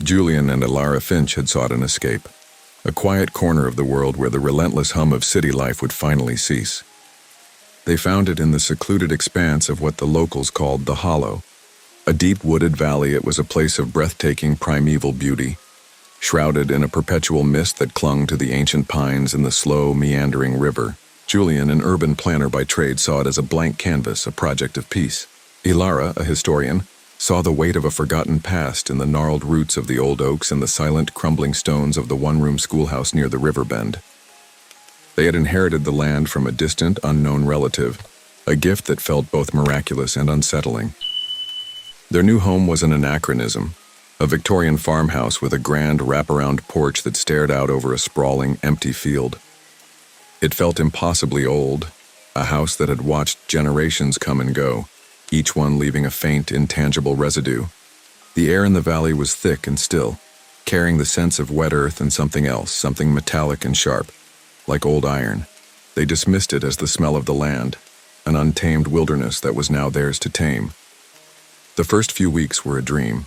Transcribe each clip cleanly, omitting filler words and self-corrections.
Julian and Ilara Finch had sought an escape, a quiet corner of the world where the relentless hum of city life would finally cease. They found it in the secluded expanse of what the locals called the Hollow. A deep wooded valley, it was a place of breathtaking primeval beauty, shrouded in a perpetual mist that clung to the ancient pines and the slow, meandering river. Julian, an urban planner by trade, saw it as a blank canvas, a project of peace. Ilara, a historian, saw the weight of a forgotten past in the gnarled roots of the old oaks and the silent, crumbling stones of the one-room schoolhouse near the river bend. They had inherited the land from a distant, unknown relative, a gift that felt both miraculous and unsettling. Their new home was an anachronism, a Victorian farmhouse with a grand wraparound porch that stared out over a sprawling, empty field. It felt impossibly old, a house that had watched generations come and go, each one leaving a faint, intangible residue. The air in the valley was thick and still, carrying the sense of wet earth and something else, something metallic and sharp, like old iron. They dismissed it as the smell of the land, an untamed wilderness that was now theirs to tame. The first few weeks were a dream.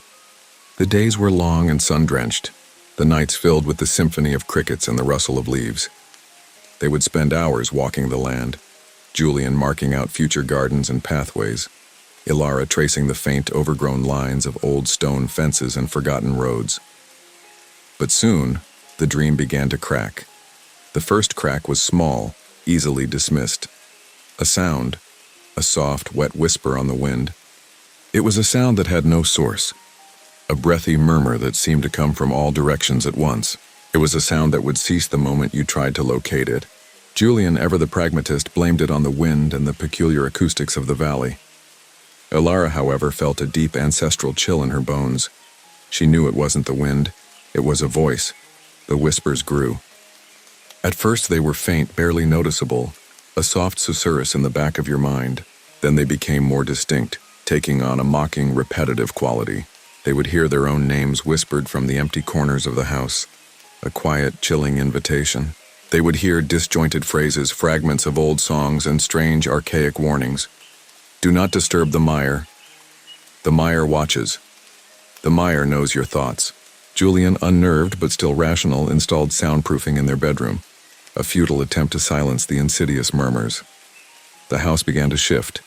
The days were long and sun-drenched, the nights filled with the symphony of crickets and the rustle of leaves. They would spend hours walking the land, Julian marking out future gardens and pathways, Ilara tracing the faint, overgrown lines of old stone fences and forgotten roads. But soon, the dream began to crack. The first crack was small, easily dismissed. A sound, a soft, wet whisper on the wind. It was a sound that had no source, a breathy murmur that seemed to come from all directions at once. It was a sound that would cease the moment you tried to locate it. Julian, ever the pragmatist, blamed it on the wind and the peculiar acoustics of the valley. Ilara, however, felt a deep ancestral chill in her bones. She knew it wasn't the wind, it was a voice. The whispers grew. At first they were faint, barely noticeable, a soft susurrus in the back of your mind. Then they became more distinct, taking on a mocking, repetitive quality. They would hear their own names whispered from the empty corners of the house, a quiet, chilling invitation. They would hear disjointed phrases, fragments of old songs, and strange, archaic warnings. Do not disturb the mire. The mire watches. The mire knows your thoughts. Julian, unnerved but still rational, installed soundproofing in their bedroom, a futile attempt to silence the insidious murmurs. The house began to shift.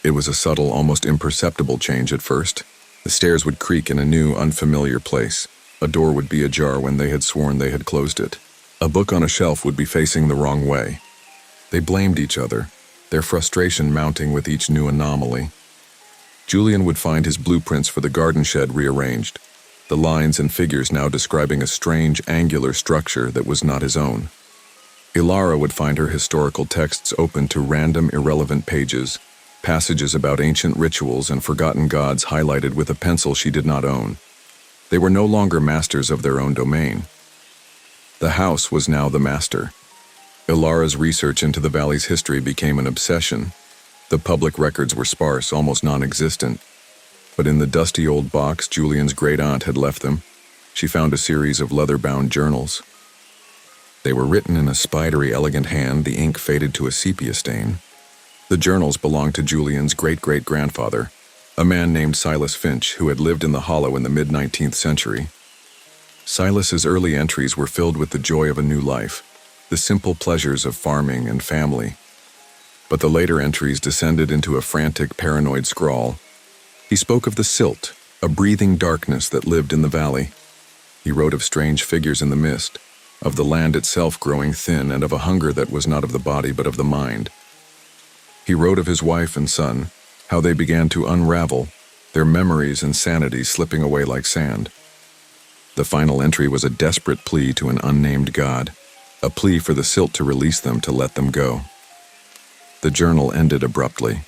It was a subtle, almost imperceptible change at first. The stairs would creak in a new, unfamiliar place. A door would be ajar when they had sworn they had closed it. A book on a shelf would be facing the wrong way. They blamed each other, their frustration mounting with each new anomaly. Julian would find his blueprints for the garden shed rearranged, the lines and figures now describing a strange, angular structure that was not his own. Ilara would find her historical texts open to random, irrelevant pages, passages about ancient rituals and forgotten gods highlighted with a pencil she did not own. They were no longer masters of their own domain. The house was now the master. Ilara's research into the valley's history became an obsession. The public records were sparse, almost non-existent. But in the dusty old box Julian's great-aunt had left them, she found a series of leather-bound journals. They were written in a spidery, elegant hand, the ink faded to a sepia stain. The journals belonged to Julian's great-great-grandfather, a man named Silas Finch, who had lived in the Hollow in the mid-19th century. Silas's early entries were filled with the joy of a new life, the simple pleasures of farming and family. But the later entries descended into a frantic, paranoid scrawl. He spoke of the silt, a breathing darkness that lived in the valley. He wrote of strange figures in the mist, of the land itself growing thin, and of a hunger that was not of the body but of the mind. He wrote of his wife and son, how they began to unravel, their memories and sanity slipping away like sand. The final entry was a desperate plea to an unnamed god, a plea for the silt to release them, to let them go. The journal ended abruptly.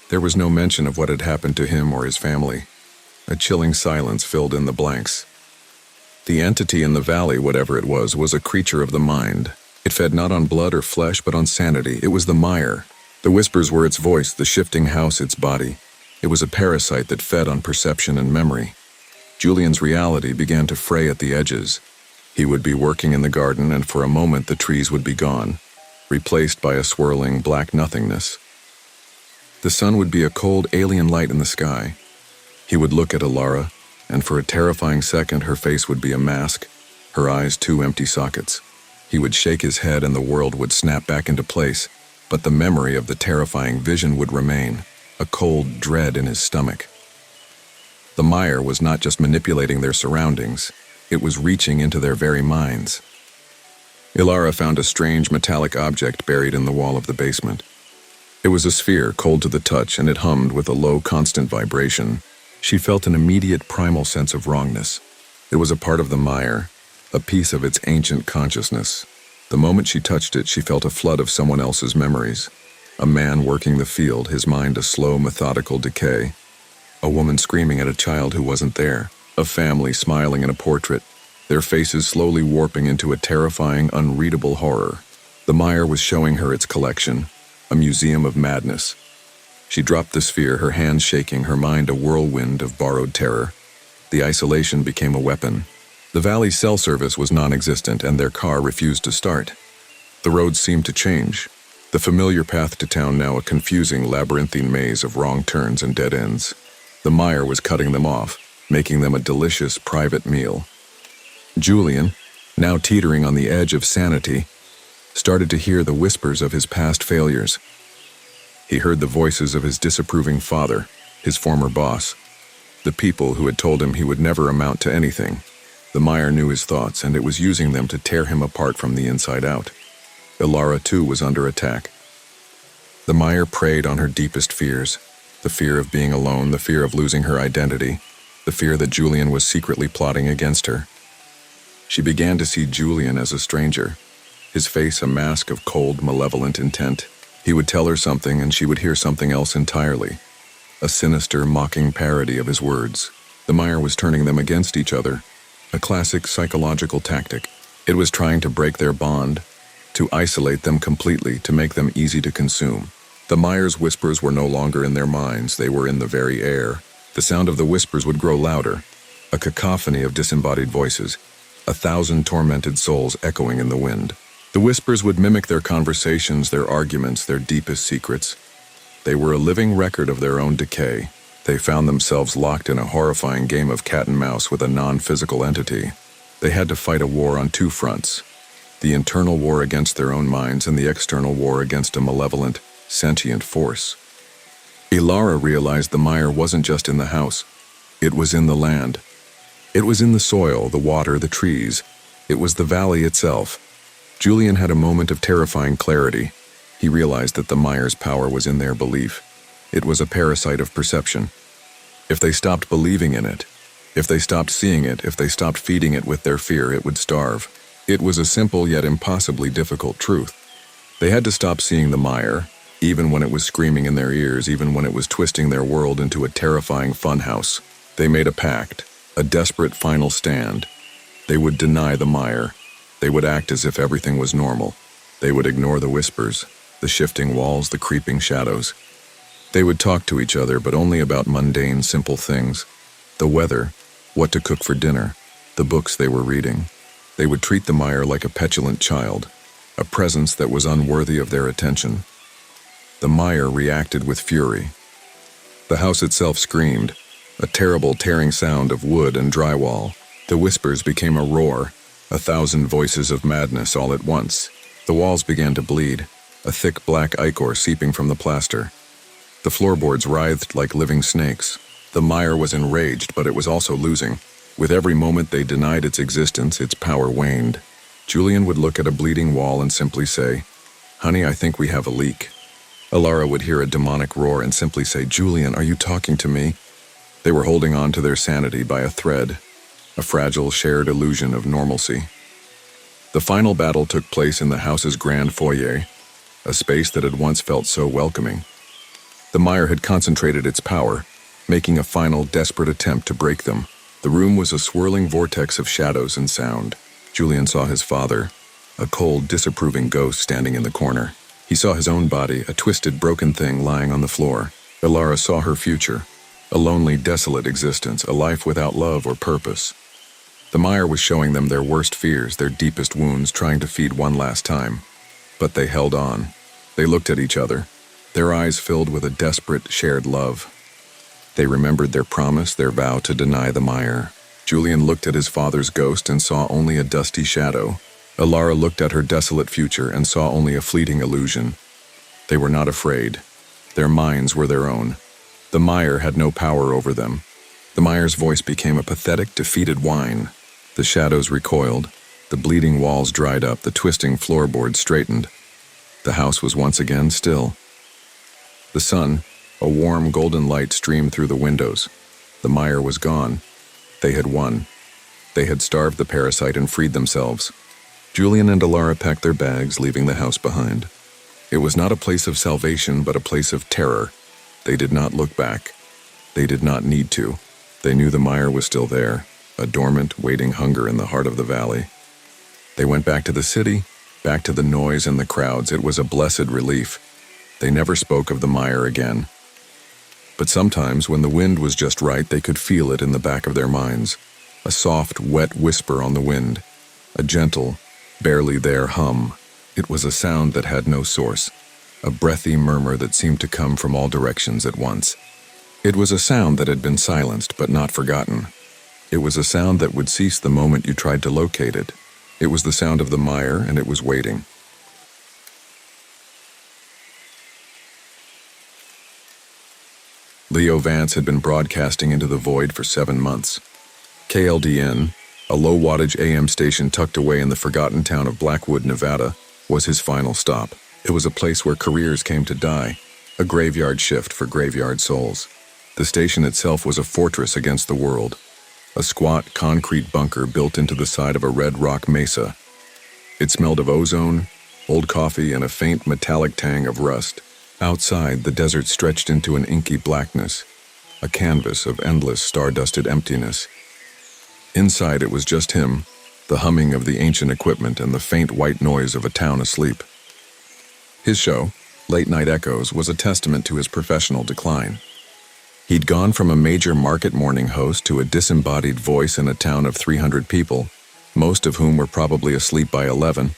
There was no mention of what had happened to him or his family. A chilling silence filled in the blanks. The entity in the valley, whatever it was a creature of the mind. It fed not on blood or flesh, but on sanity. It was the mire. The whispers were its voice, the shifting house its body. It was a parasite that fed on perception and memory. Julian's reality began to fray at the edges. He would be working in the garden, and for a moment the trees would be gone, replaced by a swirling black nothingness. The sun would be a cold alien light in the sky. He would look at Ilara, and for a terrifying second her face would be a mask, her eyes two empty sockets. He would shake his head and the world would snap back into place, but the memory of the terrifying vision would remain, a cold dread in his stomach. The Meyer was not just manipulating their surroundings, it was reaching into their very minds. Ilara found a strange metallic object buried in the wall of the basement. It was a sphere, cold to the touch, and it hummed with a low, constant vibration. She felt an immediate primal sense of wrongness. It was a part of the Meyer, a piece of its ancient consciousness. The moment she touched it, she felt a flood of someone else's memories. A man working the field, his mind a slow, methodical decay. A woman screaming at a child who wasn't there. A family smiling in a portrait, their faces slowly warping into a terrifying, unreadable horror. The Meyer was showing her its collection, a museum of madness. She dropped the sphere, her hands shaking, her mind a whirlwind of borrowed terror. The isolation became a weapon. The valley's cell service was non-existent, and their car refused to start. The roads seemed to change. The familiar path to town now a confusing, labyrinthine maze of wrong turns and dead ends. The Meyer was cutting them off, making them a delicious private meal. Julian, now teetering on the edge of sanity, started to hear the whispers of his past failures. He heard the voices of his disapproving father, his former boss, the people who had told him he would never amount to anything. The Meyer knew his thoughts, and it was using them to tear him apart from the inside out. Ilara, too, was under attack. The Meyer preyed on her deepest fears, the fear of being alone, the fear of losing her identity, the fear that Julian was secretly plotting against her. She began to see Julian as a stranger, his face a mask of cold, malevolent intent. He would tell her something and she would hear something else entirely, a sinister, mocking parody of his words. The Meyer was turning them against each other, a classic psychological tactic. It was trying to break their bond, to isolate them completely, to make them easy to consume. The Meyer's whispers were no longer in their minds, they were in the very air. The sound of the whispers would grow louder, a cacophony of disembodied voices, 1,000 tormented souls echoing in the wind. The whispers would mimic their conversations, their arguments, their deepest secrets. They were a living record of their own decay. They found themselves locked in a horrifying game of cat and mouse with a non-physical entity. They had to fight a war on two fronts, the internal war against their own minds and the external war against a malevolent, sentient force. Ilara realized the Meyer wasn't just in the house. It was in the land. It was in the soil, the water, the trees. It was the valley itself. Julian had a moment of terrifying clarity. He realized that the Meyer's power was in their belief. It was a parasite of perception. If they stopped believing in it, if they stopped seeing it, if they stopped feeding it with their fear, it would starve. It was a simple yet impossibly difficult truth. They had to stop seeing the Meyer, even when it was screaming in their ears, even when it was twisting their world into a terrifying funhouse. They made a pact, a desperate final stand. They would deny the Meyer. They would act as if everything was normal. They would ignore the whispers, the shifting walls, the creeping shadows. They would talk to each other, but only about mundane, simple things. The weather, what to cook for dinner, the books they were reading. They would treat the Meyer like a petulant child, a presence that was unworthy of their attention. The Meyer reacted with fury. The house itself screamed, a terrible tearing sound of wood and drywall. The whispers became a roar, 1,000 voices of madness all at once. The walls began to bleed, a thick black ichor seeping from the plaster. The floorboards writhed like living snakes. The Meyer was enraged, but it was also losing. With every moment they denied its existence, its power waned. Julian would look at a bleeding wall and simply say, "Honey, I think we have a leak." Ilara would hear a demonic roar and simply say, "Julian, are you talking to me?" They were holding on to their sanity by a thread, a fragile shared illusion of normalcy. The final battle took place in the house's grand foyer, a space that had once felt so welcoming. The Meyer had concentrated its power, making a final desperate attempt to break them. The room was a swirling vortex of shadows and sound. Julian saw his father, a cold, disapproving ghost standing in the corner. He saw his own body, a twisted, broken thing lying on the floor. Ilara saw her future, a lonely, desolate existence, a life without love or purpose. The Meyer was showing them their worst fears, their deepest wounds, trying to feed one last time. But they held on. They looked at each other, their eyes filled with a desperate, shared love. They remembered their promise, their vow to deny the mire. Julian looked at his father's ghost and saw only a dusty shadow. Alara looked at her desolate future and saw only a fleeting illusion. They were not afraid. Their minds were their own. The mire had no power over them. The mire's voice became a pathetic, defeated whine. The shadows recoiled. The bleeding walls dried up. The twisting floorboards straightened. The house was once again still. The sun, a warm golden light, streamed through the windows. The mire was gone. They had won. They had starved the parasite and freed themselves. Julian and Alara packed their bags, leaving the house behind. It was not a place of salvation, but a place of terror. They did not look back. They did not need to. They knew the mire was still there, a dormant, waiting hunger in the heart of the valley. They went back to the city, back to the noise and the crowds. It was a blessed relief. They never spoke of the mire again. But sometimes, when the wind was just right, they could feel it in the back of their minds. A soft, wet whisper on the wind. A gentle, barely there hum. It was a sound that had no source. A breathy murmur that seemed to come from all directions at once. It was a sound that had been silenced but not forgotten. It was a sound that would cease the moment you tried to locate it. It was the sound of the mire, and it was waiting. Leo Vance had been broadcasting into the void for 7 months. KLDN, a low-wattage AM station tucked away in the forgotten town of Blackwood, Nevada, was his final stop. It was a place where careers came to die, a graveyard shift for graveyard souls. The station itself was a fortress against the world, a squat concrete bunker built into the side of a red rock mesa. It smelled of ozone, old coffee, and a faint metallic tang of rust. Outside, the desert stretched into an inky blackness, a canvas of endless star-dusted emptiness. Inside, it was just him, the humming of the ancient equipment and the faint white noise of a town asleep. His show, Late Night Echoes, was a testament to his professional decline. He'd gone from a major market morning host to a disembodied voice in a town of 300 people, most of whom were probably asleep by 11.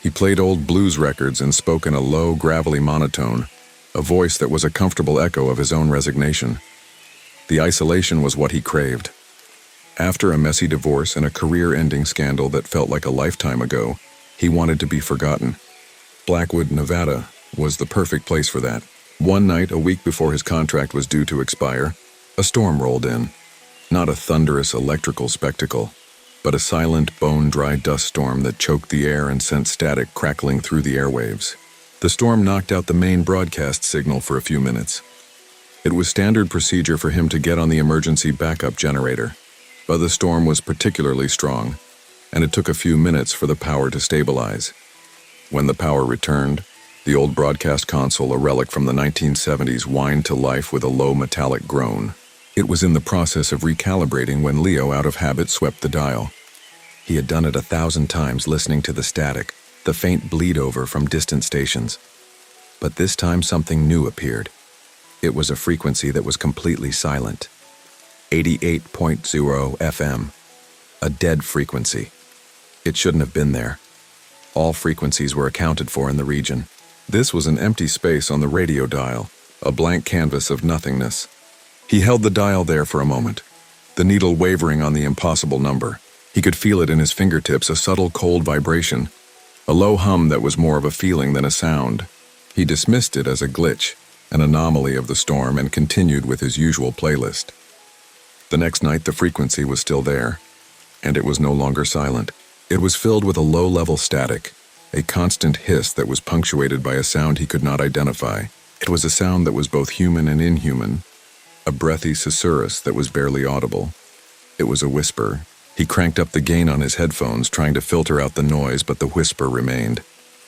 He played old blues records and spoke in a low, gravelly monotone, a voice that was a comfortable echo of his own resignation. The isolation was what he craved. After a messy divorce and a career-ending scandal that felt like a lifetime ago, he wanted to be forgotten. Blackwood, Nevada, was the perfect place for that. One night, a week before his contract was due to expire, a storm rolled in. Not a thunderous electrical spectacle, but a silent, bone-dry dust storm that choked the air and sent static crackling through the airwaves. The storm knocked out the main broadcast signal for a few minutes. It was standard procedure for him to get on the emergency backup generator, but the storm was particularly strong, and it took a few minutes for the power to stabilize. When the power returned, the old broadcast console, a relic from the 1970s, whined to life with a low metallic groan. It was in the process of recalibrating when Leo, out of habit, swept the dial. He had done it 1,000 times, listening to the static, the faint bleed-over from distant stations. But this time something new appeared. It was a frequency that was completely silent. 88.0 FM. A dead frequency. It shouldn't have been there. All frequencies were accounted for in the region. This was an empty space on the radio dial, a blank canvas of nothingness. He held the dial there for a moment, the needle wavering on the impossible number. He could feel it in his fingertips, a subtle cold vibration, a low hum that was more of a feeling than a sound. He dismissed it as a glitch, an anomaly of the storm, and continued with his usual playlist. The next night, the frequency was still there, and it was no longer silent. It was filled with a low-level static, a constant hiss that was punctuated by a sound he could not identify. It was a sound that was both human and inhuman, a breathy susurrus that was barely audible. It was a whisper. He cranked up the gain on his headphones, trying to filter out the noise, but the whisper remained,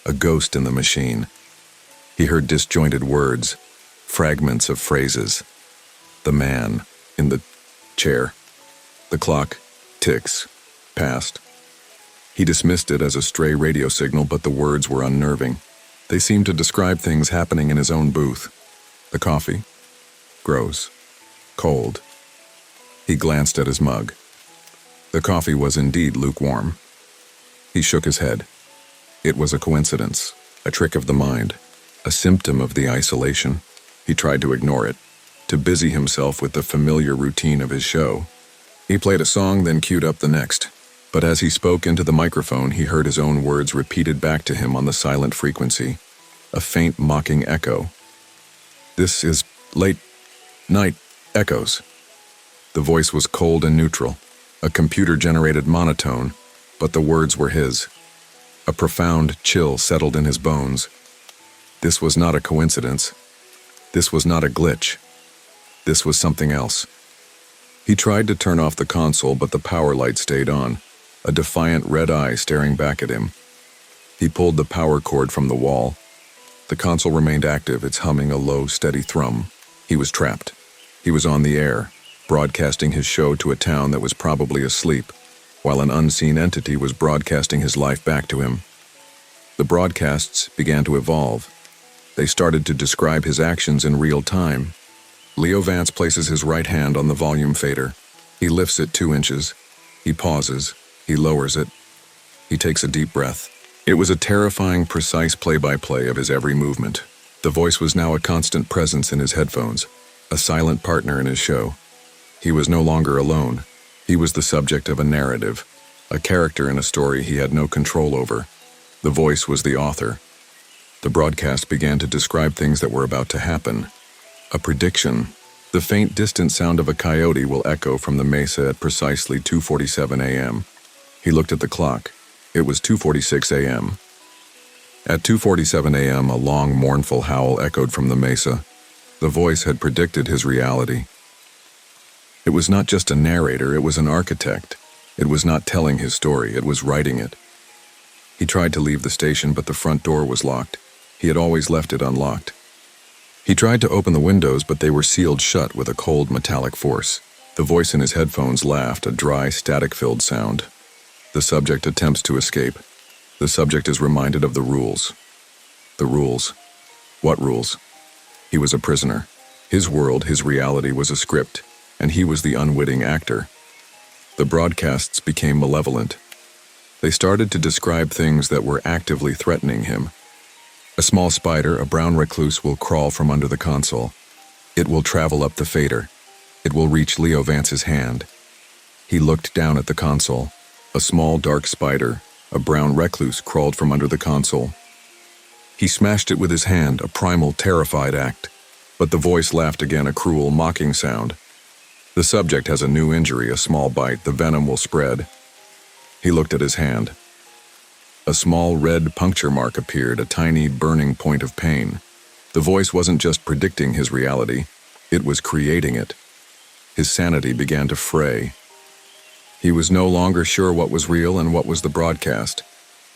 a ghost in the machine. He heard disjointed words, fragments of phrases. The man in the chair. The clock ticks, past. He dismissed it as a stray radio signal, but the words were unnerving. They seemed to describe things happening in his own booth. The coffee grows cold. He glanced at his mug. The coffee was indeed lukewarm. He shook his head. It was a coincidence, a trick of the mind, a symptom of the isolation. He tried to ignore it. to busy himself with the familiar routine of his show. He played a song, then queued up the next. But as he spoke into the microphone, he heard his own words repeated back to him on the silent frequency, a faint mocking echo. "This is late night echoes." The voice was cold and neutral, a computer-generated monotone, but the words were his. A profound chill settled in his bones. This was not a coincidence. This was not a glitch. This was something else. He tried to turn off the console, but the power light stayed on, a defiant red eye staring back at him. He pulled the power cord from the wall. The console remained active, its humming a low, steady thrum. He was trapped. He was on the air, broadcasting his show to a town that was probably asleep, while an unseen entity was broadcasting his life back to him. The broadcasts began to evolve. They started to describe his actions in real time. Leo Vance places his right hand on the volume fader. He lifts it 2 inches. He pauses. He lowers it. He takes a deep breath. It was a terrifying, precise play-by-play of his every movement. The voice was now a constant presence in his headphones, a silent partner in his show. He was no longer alone. He was the subject of a narrative, a character in a story he had no control over. The voice was the author. The broadcast began to describe things that were about to happen. A prediction. The faint, distant sound of a coyote will echo from the mesa at precisely 2:47 a.m. He looked at the clock. It was 2:46 a.m. At 2:47 a.m., a long, mournful howl echoed from the mesa. The voice had predicted his reality. It was not just a narrator, it was an architect. It was not telling his story, it was writing it. He tried to leave the station, but the front door was locked. He had always left it unlocked. He tried to open the windows, but they were sealed shut with a cold, metallic force. The voice in his headphones laughed, a dry, static-filled sound. The subject attempts to escape. The subject is reminded of the rules. The rules. What rules? He was a prisoner. His world, his reality was a script, and he was the unwitting actor. The broadcasts became malevolent. They started to describe things that were actively threatening him. A small spider, a brown recluse, will crawl from under the console. It will travel up the fader. It will reach Leo Vance's hand. He looked down at the console. A small, dark spider, a brown recluse, crawled from under the console. He smashed it with his hand, a primal, terrified act. But the voice laughed again, a cruel, mocking sound. The subject has a new injury, a small bite. The venom will spread. He looked at his hand. A small red puncture mark appeared, a tiny burning point of pain. The voice wasn't just predicting his reality, it was creating it. His sanity began to fray. He was no longer sure what was real and what was the broadcast.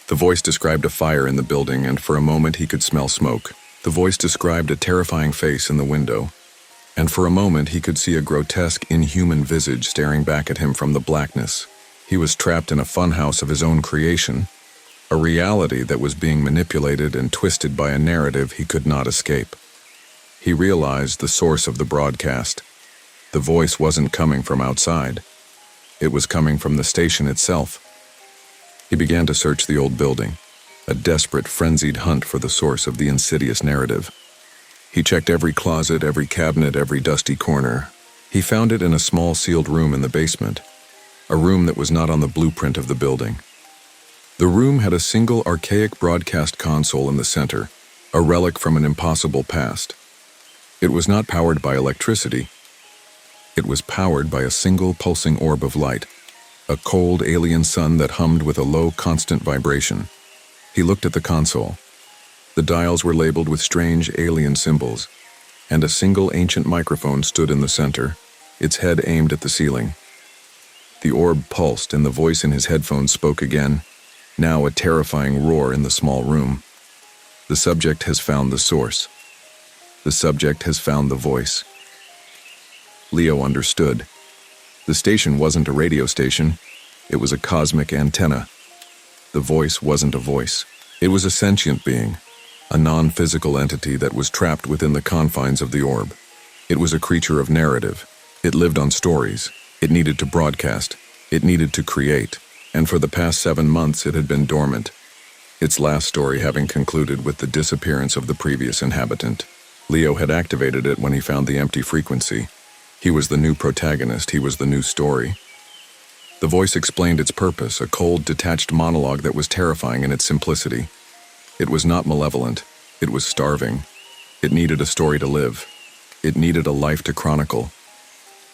The voice described a fire in the building, and for a moment he could smell smoke. The voice described a terrifying face in the window, and for a moment he could see a grotesque, inhuman visage staring back at him from the blackness. He was trapped in a funhouse of his own creation, a reality that was being manipulated and twisted by a narrative he could not escape. He realized the source of the broadcast. The voice wasn't coming from outside. It was coming from the station itself. He began to search the old building, a desperate, frenzied hunt for the source of the insidious narrative. He checked every closet, every cabinet, every dusty corner. He found it in a small sealed room in the basement, a room that was not on the blueprint of the building. The room had a single archaic broadcast console in the center, a relic from an impossible past. It was not powered by electricity. It was powered by a single pulsing orb of light, a cold alien sun that hummed with a low, constant vibration. He looked at the console. The dials were labeled with strange alien symbols, and a single ancient microphone stood in the center, its head aimed at the ceiling. The orb pulsed, and the voice in his headphones spoke again, now a terrifying roar in the small room. The subject has found the source. The subject has found the voice. Leo understood. The station wasn't a radio station. It was a cosmic antenna. The voice wasn't a voice. It was a sentient being, a non-physical entity that was trapped within the confines of the orb. It was a creature of narrative. It lived on stories. It needed to broadcast. It needed to create. And for the past 7 months it had been dormant, its last story having concluded with the disappearance of the previous inhabitant. Leo had activated it when he found the empty frequency. He was the new protagonist, he was the new story. The voice explained its purpose, a cold, detached monologue that was terrifying in its simplicity. It was not malevolent, it was starving. It needed a story to live. It needed a life to chronicle.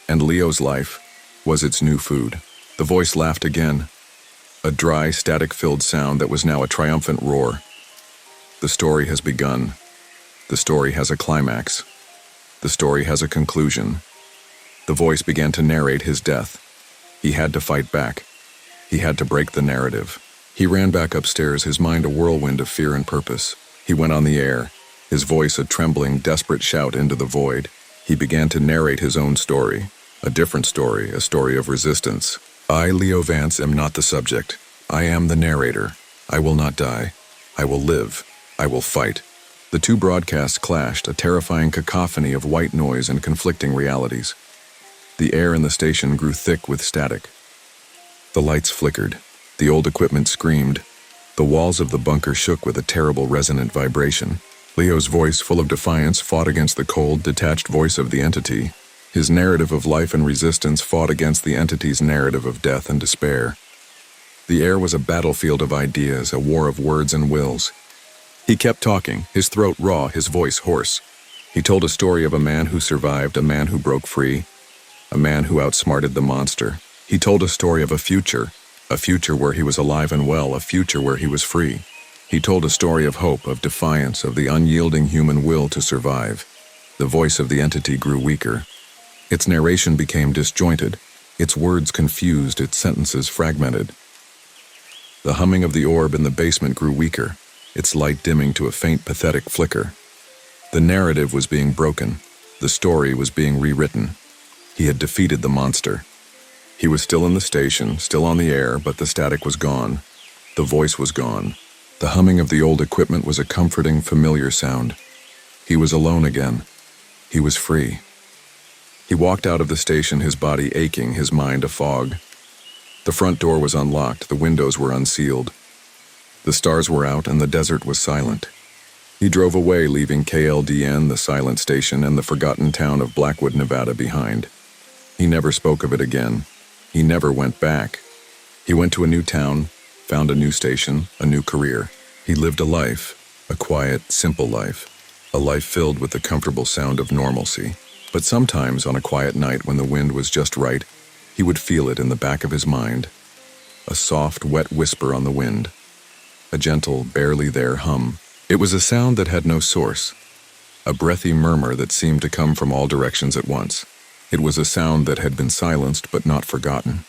And Leo's life was its new food. The voice laughed again, a dry, static-filled sound that was now a triumphant roar. The story has begun. The story has a climax. The story has a conclusion. The voice began to narrate his death. He had to fight back. He had to break the narrative. He ran back upstairs, his mind a whirlwind of fear and purpose. He went on the air, his voice a trembling, desperate shout into the void. He began to narrate his own story, a different story, a story of resistance. I, Leo Vance, am not the subject. I am the narrator. I will not die. I will live. I will fight. The two broadcasts clashed, a terrifying cacophony of white noise and conflicting realities. The air in the station grew thick with static. The lights flickered. The old equipment screamed. The walls of the bunker shook with a terrible resonant vibration. Leo's voice, full of defiance, fought against the cold, detached voice of the entity. His narrative of life and resistance fought against the entity's narrative of death and despair. The air was a battlefield of ideas, a war of words and wills. He kept talking, his throat raw, his voice hoarse. He told a story of a man who survived, a man who broke free, a man who outsmarted the monster. He told a story of a future where he was alive and well, a future where he was free. He told a story of hope, of defiance, of the unyielding human will to survive. The voice of the entity grew weaker. Its narration became disjointed, its words confused, its sentences fragmented. The humming of the orb in the basement grew weaker, its light dimming to a faint, pathetic flicker. The narrative was being broken. The story was being rewritten. He had defeated the monster. He was still in the station, still on the air, but the static was gone. The voice was gone. The humming of the old equipment was a comforting, familiar sound. He was alone again. He was free. He walked out of the station, his body aching, his mind a fog. The front door was unlocked, the windows were unsealed. The stars were out and the desert was silent. He drove away, leaving KLDN, the silent station, and the forgotten town of Blackwood, Nevada behind. He never spoke of it again. He never went back. He went to a new town, found a new station, a new career. He lived a life, a quiet, simple life, a life filled with the comfortable sound of normalcy. But sometimes, on a quiet night when the wind was just right, he would feel it in the back of his mind. A soft, wet whisper on the wind. A gentle, barely there hum. It was a sound that had no source. A breathy murmur that seemed to come from all directions at once. It was a sound that had been silenced but not forgotten.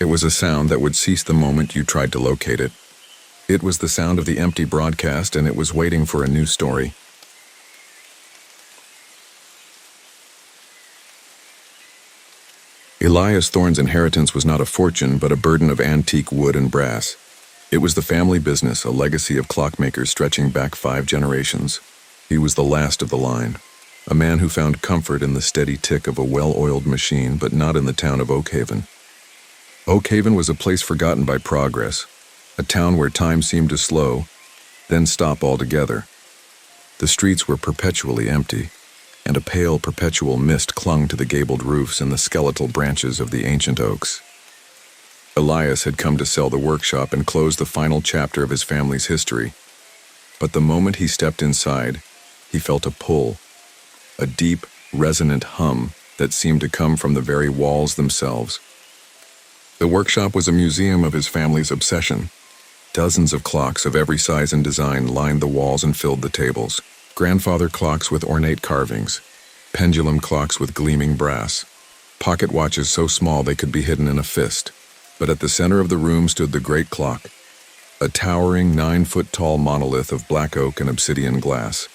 It was a sound that would cease the moment you tried to locate it. It was the sound of the empty broadcast, and it was waiting for a new story. Elias Thorne's inheritance was not a fortune, but a burden of antique wood and brass. It was the family business, a legacy of clockmakers stretching back 5 generations. He was the last of the line. A man who found comfort in the steady tick of a well-oiled machine, but not in the town of Oak Haven. Oak Haven was a place forgotten by progress, a town where time seemed to slow, then stop altogether. The streets were perpetually empty, and a pale, perpetual mist clung to the gabled roofs and the skeletal branches of the ancient oaks. Elias had come to sell the workshop and close the final chapter of his family's history. But the moment he stepped inside, he felt a pull, a deep, resonant hum that seemed to come from the very walls themselves. The workshop was a museum of his family's obsession. Dozens of clocks of every size and design lined the walls and filled the tables. Grandfather clocks with ornate carvings, pendulum clocks with gleaming brass, pocket watches so small they could be hidden in a fist. But at the center of the room stood the great clock, a towering 9-foot-tall monolith of black oak and obsidian glass.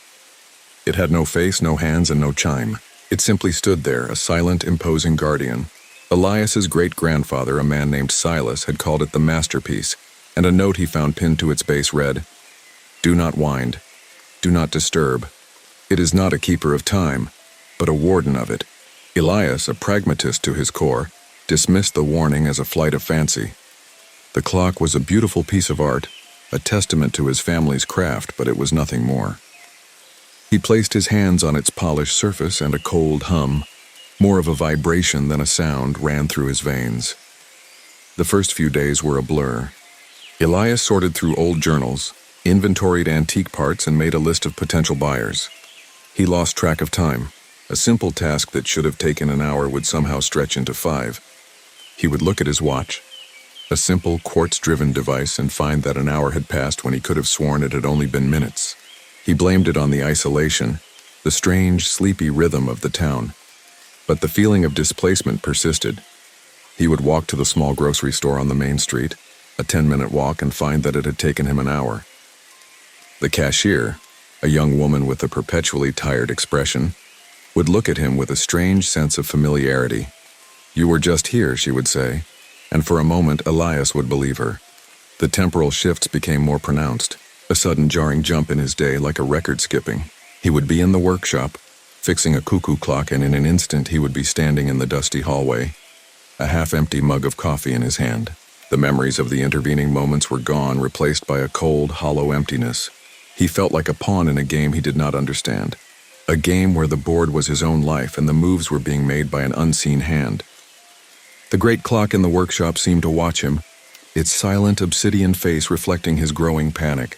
It had no face, no hands, and no chime. It simply stood there, a silent, imposing guardian. Elias's great-grandfather, a man named Silas, had called it the masterpiece, and a note he found pinned to its base read, "Do not wind. Do not disturb. It is not a keeper of time, but a warden of it." Elias, a pragmatist to his core, dismissed the warning as a flight of fancy. The clock was a beautiful piece of art, a testament to his family's craft, but it was nothing more. He placed his hands on its polished surface and a cold hum, more of a vibration than a sound, ran through his veins. The first few days were a blur. Elias sorted through old journals, inventoried antique parts, and made a list of potential buyers. He lost track of time. A simple task that should have taken an hour would somehow stretch into 5. He would look at his watch, a simple quartz-driven device, and find that an hour had passed when he could have sworn it had only been minutes. He blamed it on the isolation, the strange, sleepy rhythm of the town. But the feeling of displacement persisted. He would walk to the small grocery store on the main street, a 10-minute walk, and find that it had taken him an hour. The cashier, a young woman with a perpetually tired expression, would look at him with a strange sense of familiarity. "You were just here," she would say, and for a moment Elias would believe her. The temporal shifts became more pronounced, a sudden jarring jump in his day like a record skipping. He would be in the workshop, fixing a cuckoo clock, and in an instant he would be standing in the dusty hallway, a half-empty mug of coffee in his hand. The memories of the intervening moments were gone, replaced by a cold, hollow emptiness. He felt like a pawn in a game he did not understand. A game where the board was his own life and the moves were being made by an unseen hand. The great clock in the workshop seemed to watch him, its silent obsidian face reflecting his growing panic.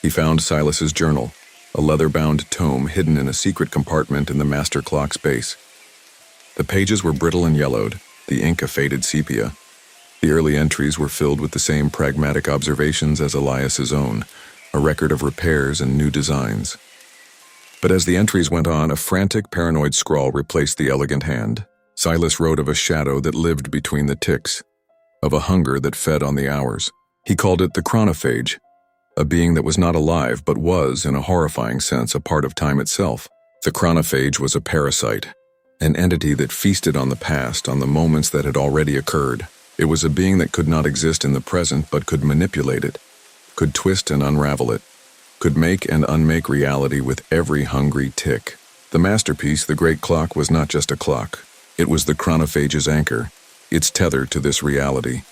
He found Silas's journal, a leather-bound tome hidden in a secret compartment in the master clock's base. The pages were brittle and yellowed, the ink a faded sepia. The early entries were filled with the same pragmatic observations as Elias's own, a record of repairs and new designs. But as the entries went on, a frantic, paranoid scrawl replaced the elegant hand. Silas wrote of a shadow that lived between the ticks, of a hunger that fed on the hours. He called it the chronophage, a being that was not alive but was, in a horrifying sense, a part of time itself. The chronophage was a parasite, an entity that feasted on the past, on the moments that had already occurred. It was a being that could not exist in the present but could manipulate it, could twist and unravel it, could make and unmake reality with every hungry tick. The masterpiece, the great clock, was not just a clock. It was the chronophage's anchor, its tether to this reality,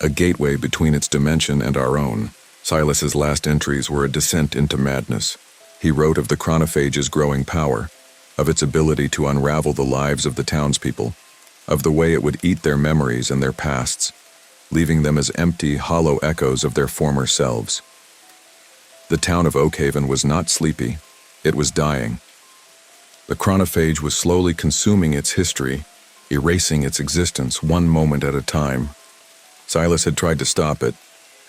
a gateway between its dimension and our own. Silas's last entries were a descent into madness. He wrote of the chronophage's growing power, of its ability to unravel the lives of the townspeople, of the way it would eat their memories and their pasts, leaving them as empty, hollow echoes of their former selves. The town of Oakhaven was not sleepy, it was dying. The chronophage was slowly consuming its history, erasing its existence one moment at a time. Silas had tried to stop it,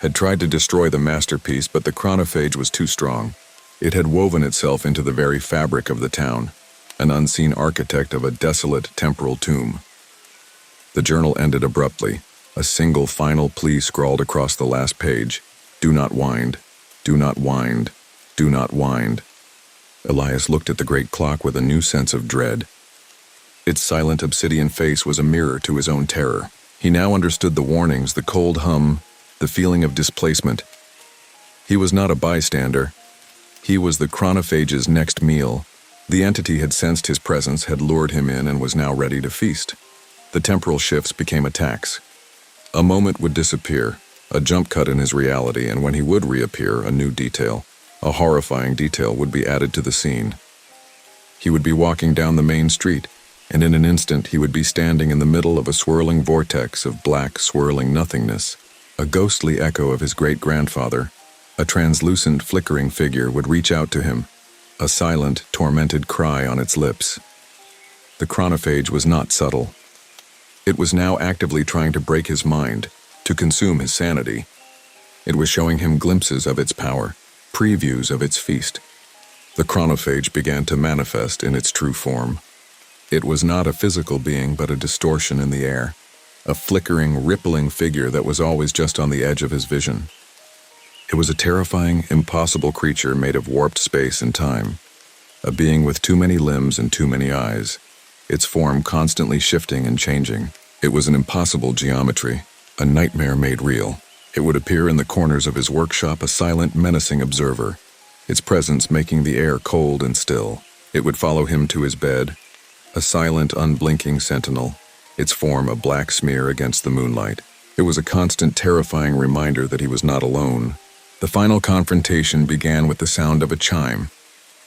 had tried to destroy the masterpiece, but the chronophage was too strong. It had woven itself into the very fabric of the town, an unseen architect of a desolate temporal tomb. The journal ended abruptly, a single final plea scrawled across the last page: "Do not wind. Do not wind. Do not wind." Elias looked at the great clock with a new sense of dread. Its silent obsidian face was a mirror to his own terror. He now understood the warnings, the cold hum, the feeling of displacement. He was not a bystander. He was the chronophage's next meal. The entity had sensed his presence, had lured him in, and was now ready to feast. The temporal shifts became attacks. A moment would disappear, a jump cut in his reality, and when he would reappear, a new detail, a horrifying detail, would be added to the scene. He would be walking down the main street, and in an instant he would be standing in the middle of a swirling vortex of black, swirling nothingness. A ghostly echo of his great-grandfather, a translucent, flickering figure, would reach out to him, a silent, tormented cry on its lips. The chronophage was not subtle. It was now actively trying to break his mind, to consume his sanity. It was showing him glimpses of its power, previews of its feast. The chronophage began to manifest in its true form. It was not a physical being, but a distortion in the air, a flickering, rippling figure that was always just on the edge of his vision. It was a terrifying, impossible creature made of warped space and time, a being with too many limbs and too many eyes, its form constantly shifting and changing. It was an impossible geometry, a nightmare made real. It would appear in the corners of his workshop, a silent, menacing observer, its presence making the air cold and still. It would follow him to his bed, a silent, unblinking sentinel, its form a black smear against the moonlight. It was a constant, terrifying reminder that he was not alone. The final confrontation began with the sound of a chime,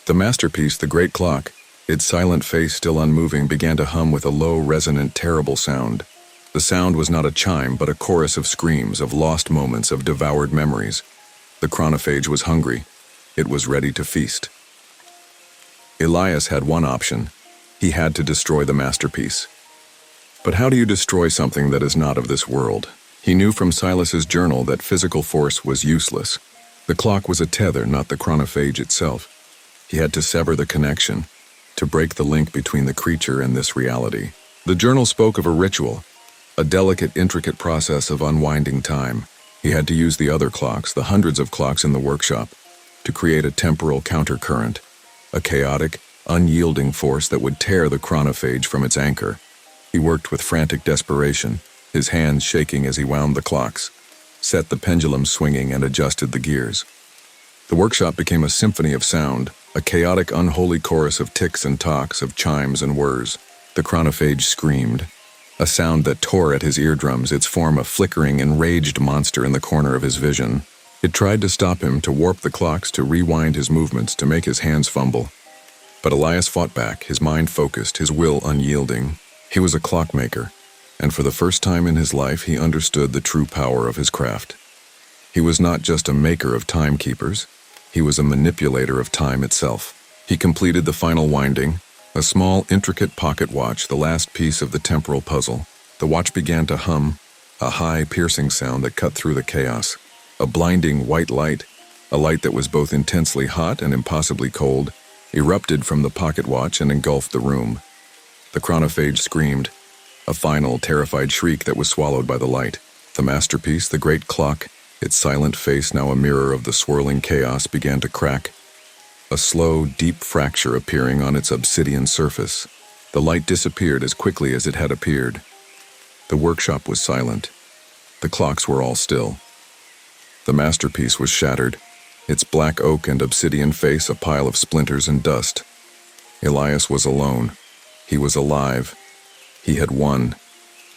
The masterpiece, the great clock, its silent face still unmoving, began to hum with a low, resonant, terrible sound. The sound was not a chime, but a chorus of screams, of lost moments, of devoured memories. The chronophage was hungry. It was ready to feast. Elias had one option. He had to destroy the masterpiece. But how do you destroy something that is not of this world? He knew from Silas's journal that physical force was useless. The clock was a tether, not the chronophage itself. He had to sever the connection, to break the link between the creature and this reality. The journal spoke of a ritual, a delicate, intricate process of unwinding time. He had to use the other clocks, the hundreds of clocks in the workshop, to create a temporal countercurrent, a chaotic, unyielding force that would tear the chronophage from its anchor. He worked with frantic desperation, his hands shaking as he wound the clocks, set the pendulum swinging, and adjusted the gears. The workshop became a symphony of sound, a chaotic, unholy chorus of ticks and tocks, of chimes and whirs. The chronophage screamed, a sound that tore at his eardrums, its form a flickering, enraged monster in the corner of his vision. It tried to stop him, to warp the clocks, to rewind his movements, to make his hands fumble. But Elias fought back, his mind focused, his will unyielding. He was a clockmaker, and for the first time in his life he understood the true power of his craft. He was not just a maker of timekeepers, he was a manipulator of time itself. He completed the final winding, a small, intricate pocket watch, the last piece of the temporal puzzle. The watch began to hum, a high, piercing sound that cut through the chaos. A blinding white light, a light that was both intensely hot and impossibly cold, erupted from the pocket watch and engulfed the room. The chronophage screamed, a final, terrified shriek that was swallowed by the light. The masterpiece, the great clock, its silent face now a mirror of the swirling chaos, began to crack, a slow, deep fracture appearing on its obsidian surface. The light disappeared as quickly as it had appeared. The workshop was silent. The clocks were all still. The masterpiece was shattered, its black oak and obsidian face a pile of splinters and dust. Elias was alone. He was alive. He had won.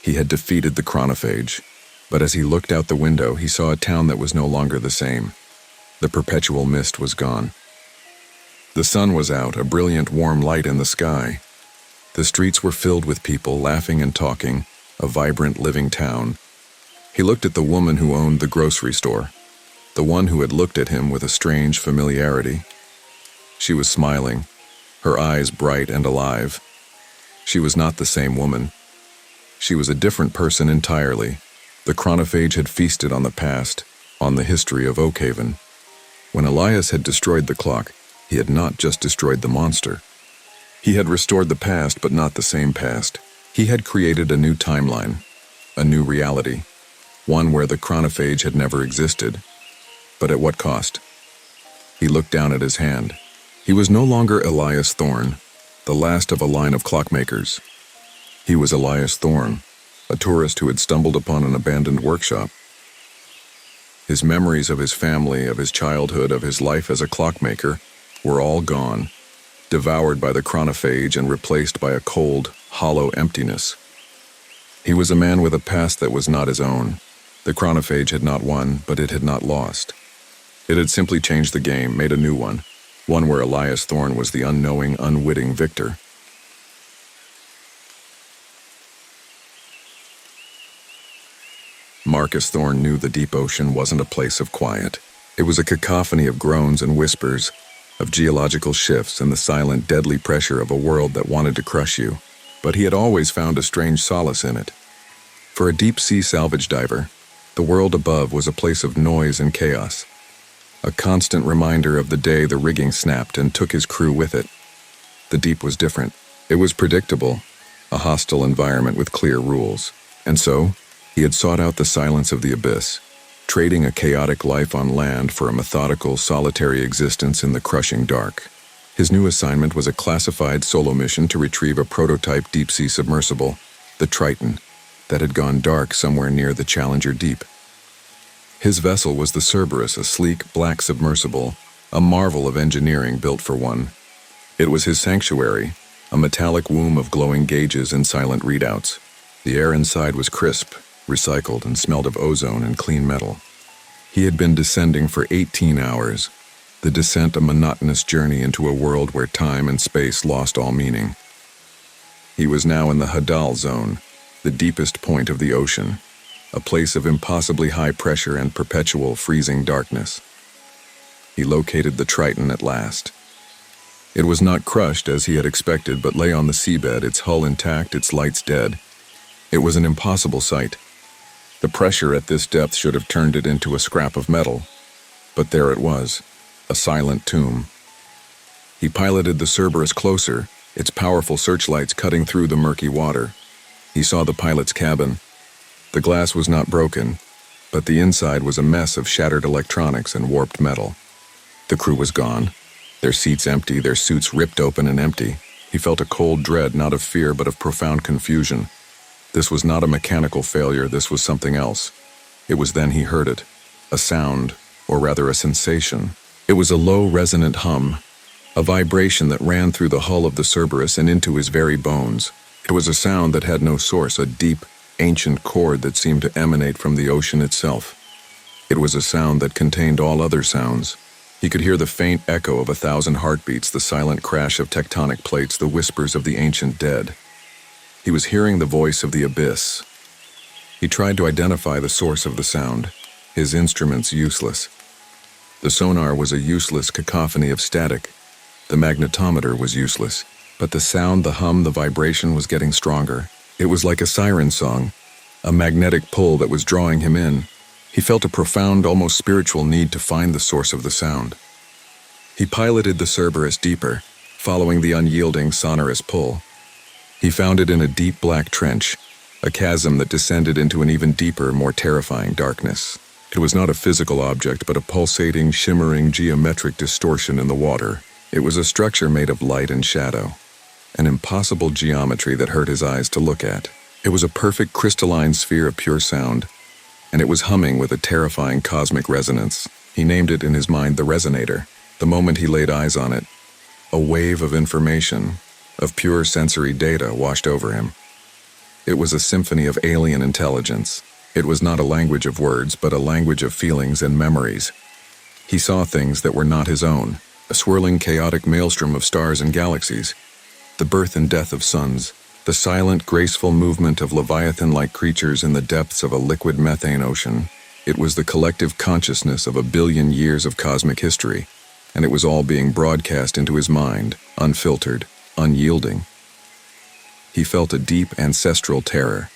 He had defeated the chronophage. But as he looked out the window, he saw a town that was no longer the same. The perpetual mist was gone. The sun was out, a brilliant warm light in the sky. The streets were filled with people laughing and talking, a vibrant living town. He looked at the woman who owned the grocery store, the one who had looked at him with a strange familiarity. She was smiling, her eyes bright and alive. She was not the same woman. She was a different person entirely. The chronophage had feasted on the past, on the history of Oakhaven. When Elias had destroyed the clock, he had not just destroyed the monster. He had restored the past, but not the same past. He had created a new timeline, a new reality, one where the chronophage had never existed. But at what cost? He looked down at his hand. He was no longer Elias Thorne, the last of a line of clockmakers. He was Elias Thorne, a tourist who had stumbled upon an abandoned workshop. His memories of his family, of his childhood, of his life as a clockmaker were all gone, devoured by the chronophage and replaced by a cold, hollow emptiness. He was a man with a past that was not his own. The chronophage had not won, but it had not lost. It had simply changed the game, made a new one where Elias Thorne was the unknowing, unwitting victor. Marcus Thorne knew the deep ocean wasn't a place of quiet. It was a cacophony of groans and whispers, of geological shifts and the silent, deadly pressure of a world that wanted to crush you. But he had always found a strange solace in it. For a deep-sea salvage diver, the world above was a place of noise and chaos, a constant reminder of the day the rigging snapped and took his crew with it. The deep was different. It was predictable, a hostile environment with clear rules. And so, he had sought out the silence of the abyss, trading a chaotic life on land for a methodical, solitary existence in the crushing dark. His new assignment was a classified solo mission to retrieve a prototype deep-sea submersible, the Triton, that had gone dark somewhere near the Challenger Deep. His vessel was the Cerberus, a sleek, black submersible, a marvel of engineering built for one. It was his sanctuary, a metallic womb of glowing gauges and silent readouts. The air inside was crisp, recycled, and smelled of ozone and clean metal. He had been descending for 18 hours. The the descent a monotonous journey into a world where time and space lost all meaning. He was now in the Hadal Zone, the deepest point of the ocean, a place of impossibly high pressure and perpetual freezing darkness. He located the Triton at last. It was not crushed as he had expected, but lay on the seabed, its hull intact, its lights dead. It was an impossible sight. The pressure at this depth should have turned it into a scrap of metal, but there it was, a silent tomb. He piloted the Cerberus closer, its powerful searchlights cutting through the murky water. He saw the pilot's cabin. The glass was not broken, but the inside was a mess of shattered electronics and warped metal. The crew was gone, their seats empty, their suits ripped open and empty. He felt a cold dread, not of fear, but of profound confusion. This was not a mechanical failure, this was something else. It was then he heard it, a sound, or rather a sensation. It was a low, resonant hum, a vibration that ran through the hull of the Cerberus and into his very bones. It was a sound that had no source, a deep, ancient chord that seemed to emanate from the ocean itself. It was a sound that contained all other sounds. He could hear the faint echo of 1,000 heartbeats, the silent crash of tectonic plates, the whispers of the ancient dead. He was hearing the voice of the abyss. He tried to identify the source of the sound, his instruments useless. The sonar was a useless cacophony of static. The magnetometer was useless, but the sound, the hum, the vibration was getting stronger. It was like a siren song, a magnetic pull that was drawing him in. He felt a profound, almost spiritual need to find the source of the sound. He piloted the Cerberus deeper, following the unyielding, sonorous pull. He found it in a deep black trench, a chasm that descended into an even deeper, more terrifying darkness. It was not a physical object, but a pulsating, shimmering, geometric distortion in the water. It was a structure made of light and shadow, an impossible geometry that hurt his eyes to look at. It was a perfect crystalline sphere of pure sound, and it was humming with a terrifying cosmic resonance. He named it in his mind the resonator. The moment he laid eyes on it, a wave of information, of pure sensory data washed over him. It was a symphony of alien intelligence. It was not a language of words, but a language of feelings and memories. He saw things that were not his own, a swirling, chaotic maelstrom of stars and galaxies, the birth and death of suns, the silent, graceful movement of leviathan-like creatures in the depths of a liquid methane ocean. It was the collective consciousness of 1 billion years of cosmic history, and it was all being broadcast into his mind, unfiltered, unyielding. He felt a deep ancestral terror.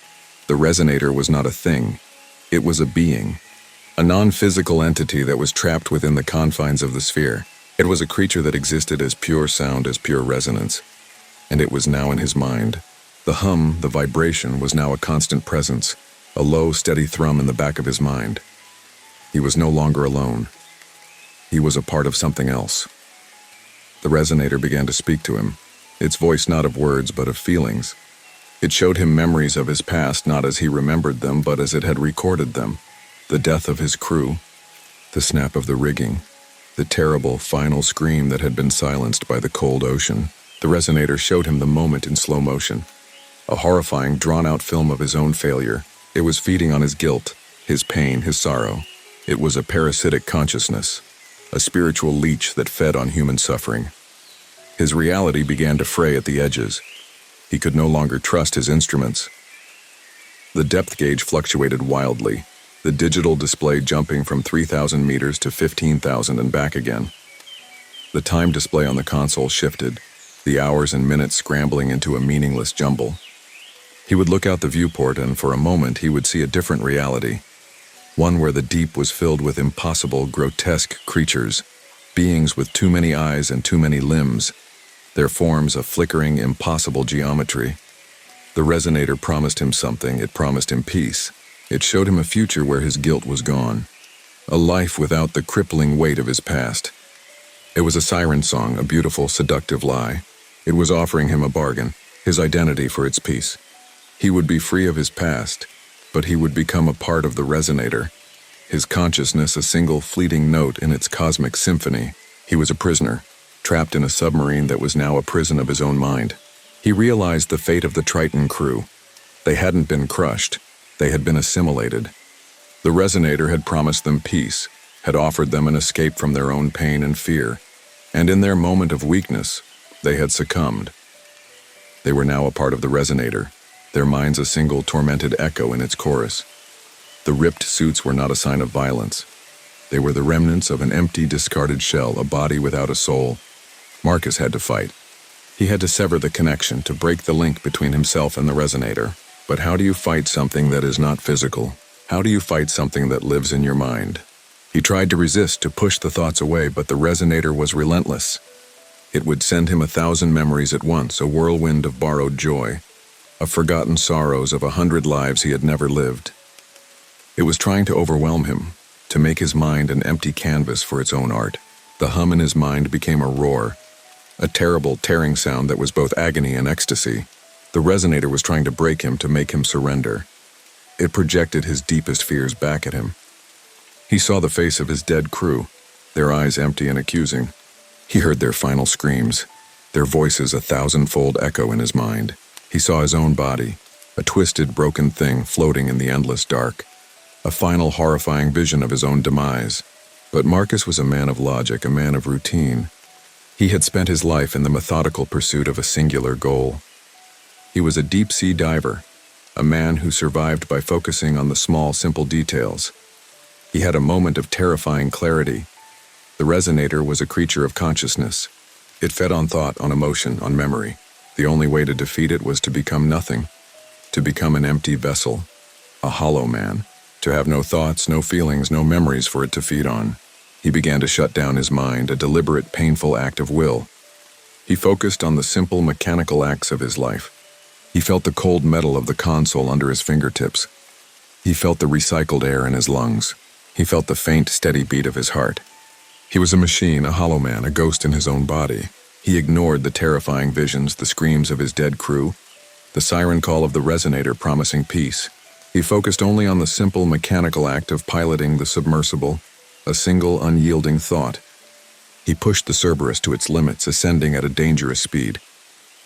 The resonator was not a thing. It was a being, a non-physical entity that was trapped within the confines of the sphere. It was a creature that existed as pure sound, as pure resonance, and it was now in his mind. The hum, the vibration, was now a constant presence, a low, steady thrum in the back of his mind. He was no longer alone. He was a part of something else. The resonator began to speak to him, its voice not of words but of feelings. It showed him memories of his past, not as he remembered them, but as it had recorded them. The death of his crew, the snap of the rigging, the terrible final scream that had been silenced by the cold ocean. The resonator showed him the moment in slow motion, a horrifying, drawn-out film of his own failure. It was feeding on his guilt, his pain, his sorrow. It was a parasitic consciousness, a spiritual leech that fed on human suffering. His reality began to fray at the edges. He could no longer trust his instruments. The depth gauge fluctuated wildly, the digital display jumping from 3,000 meters to 15,000 and back again. The time display on the console shifted, the hours and minutes scrambling into a meaningless jumble. He would look out the viewport, and for a moment he would see a different reality, one where the deep was filled with impossible, grotesque creatures, beings with too many eyes and too many limbs, their forms a flickering, impossible geometry. The resonator promised him something. It promised him peace. It showed him a future where his guilt was gone, a life without the crippling weight of his past. It was a siren song, a beautiful, seductive lie. It was offering him a bargain, his identity for its peace. He would be free of his past, but he would become a part of the resonator, his consciousness a single fleeting note in its cosmic symphony. He was a prisoner, trapped in a submarine that was now a prison of his own mind. He realized the fate of the Triton crew. They hadn't been crushed, they had been assimilated. The resonator had promised them peace, had offered them an escape from their own pain and fear, and in their moment of weakness, they had succumbed. They were now a part of the resonator, their minds a single tormented echo in its chorus. The ripped suits were not a sign of violence. They were the remnants of an empty, discarded shell, a body without a soul. Marcus had to fight. He had to sever the connection, to break the link between himself and the resonator. But how do you fight something that is not physical? How do you fight something that lives in your mind? He tried to resist, to push the thoughts away, but the resonator was relentless. It would send him 1,000 memories at once, a whirlwind of borrowed joy, of forgotten sorrows, of 100 lives he had never lived. It was trying to overwhelm him, to make his mind an empty canvas for its own art. The hum in his mind became a roar, a terrible, tearing sound that was both agony and ecstasy. The resonator was trying to break him, to make him surrender. It projected his deepest fears back at him. He saw the face of his dead crew, their eyes empty and accusing. He heard their final screams, their voices a 1,000-fold echo in his mind. He saw his own body, a twisted, broken thing floating in the endless dark, a final horrifying vision of his own demise. But Marcus was a man of logic, a man of routine. He had spent his life in the methodical pursuit of a singular goal. He was a deep-sea diver, a man who survived by focusing on the small, simple details. He had a moment of terrifying clarity. The resonator was a creature of consciousness. It fed on thought, on emotion, on memory. The only way to defeat it was to become nothing, to become an empty vessel, a hollow man, to have no thoughts, no feelings, no memories for it to feed on. He began to shut down his mind, a deliberate, painful act of will. He focused on the simple, mechanical acts of his life. He felt the cold metal of the console under his fingertips. He felt the recycled air in his lungs. He felt the faint, steady beat of his heart. He was a machine, a hollow man, a ghost in his own body. He ignored the terrifying visions, the screams of his dead crew, the siren call of the resonator promising peace. He focused only on the simple, mechanical act of piloting the submersible, a single, unyielding thought. He pushed the Cerberus to its limits, ascending at a dangerous speed.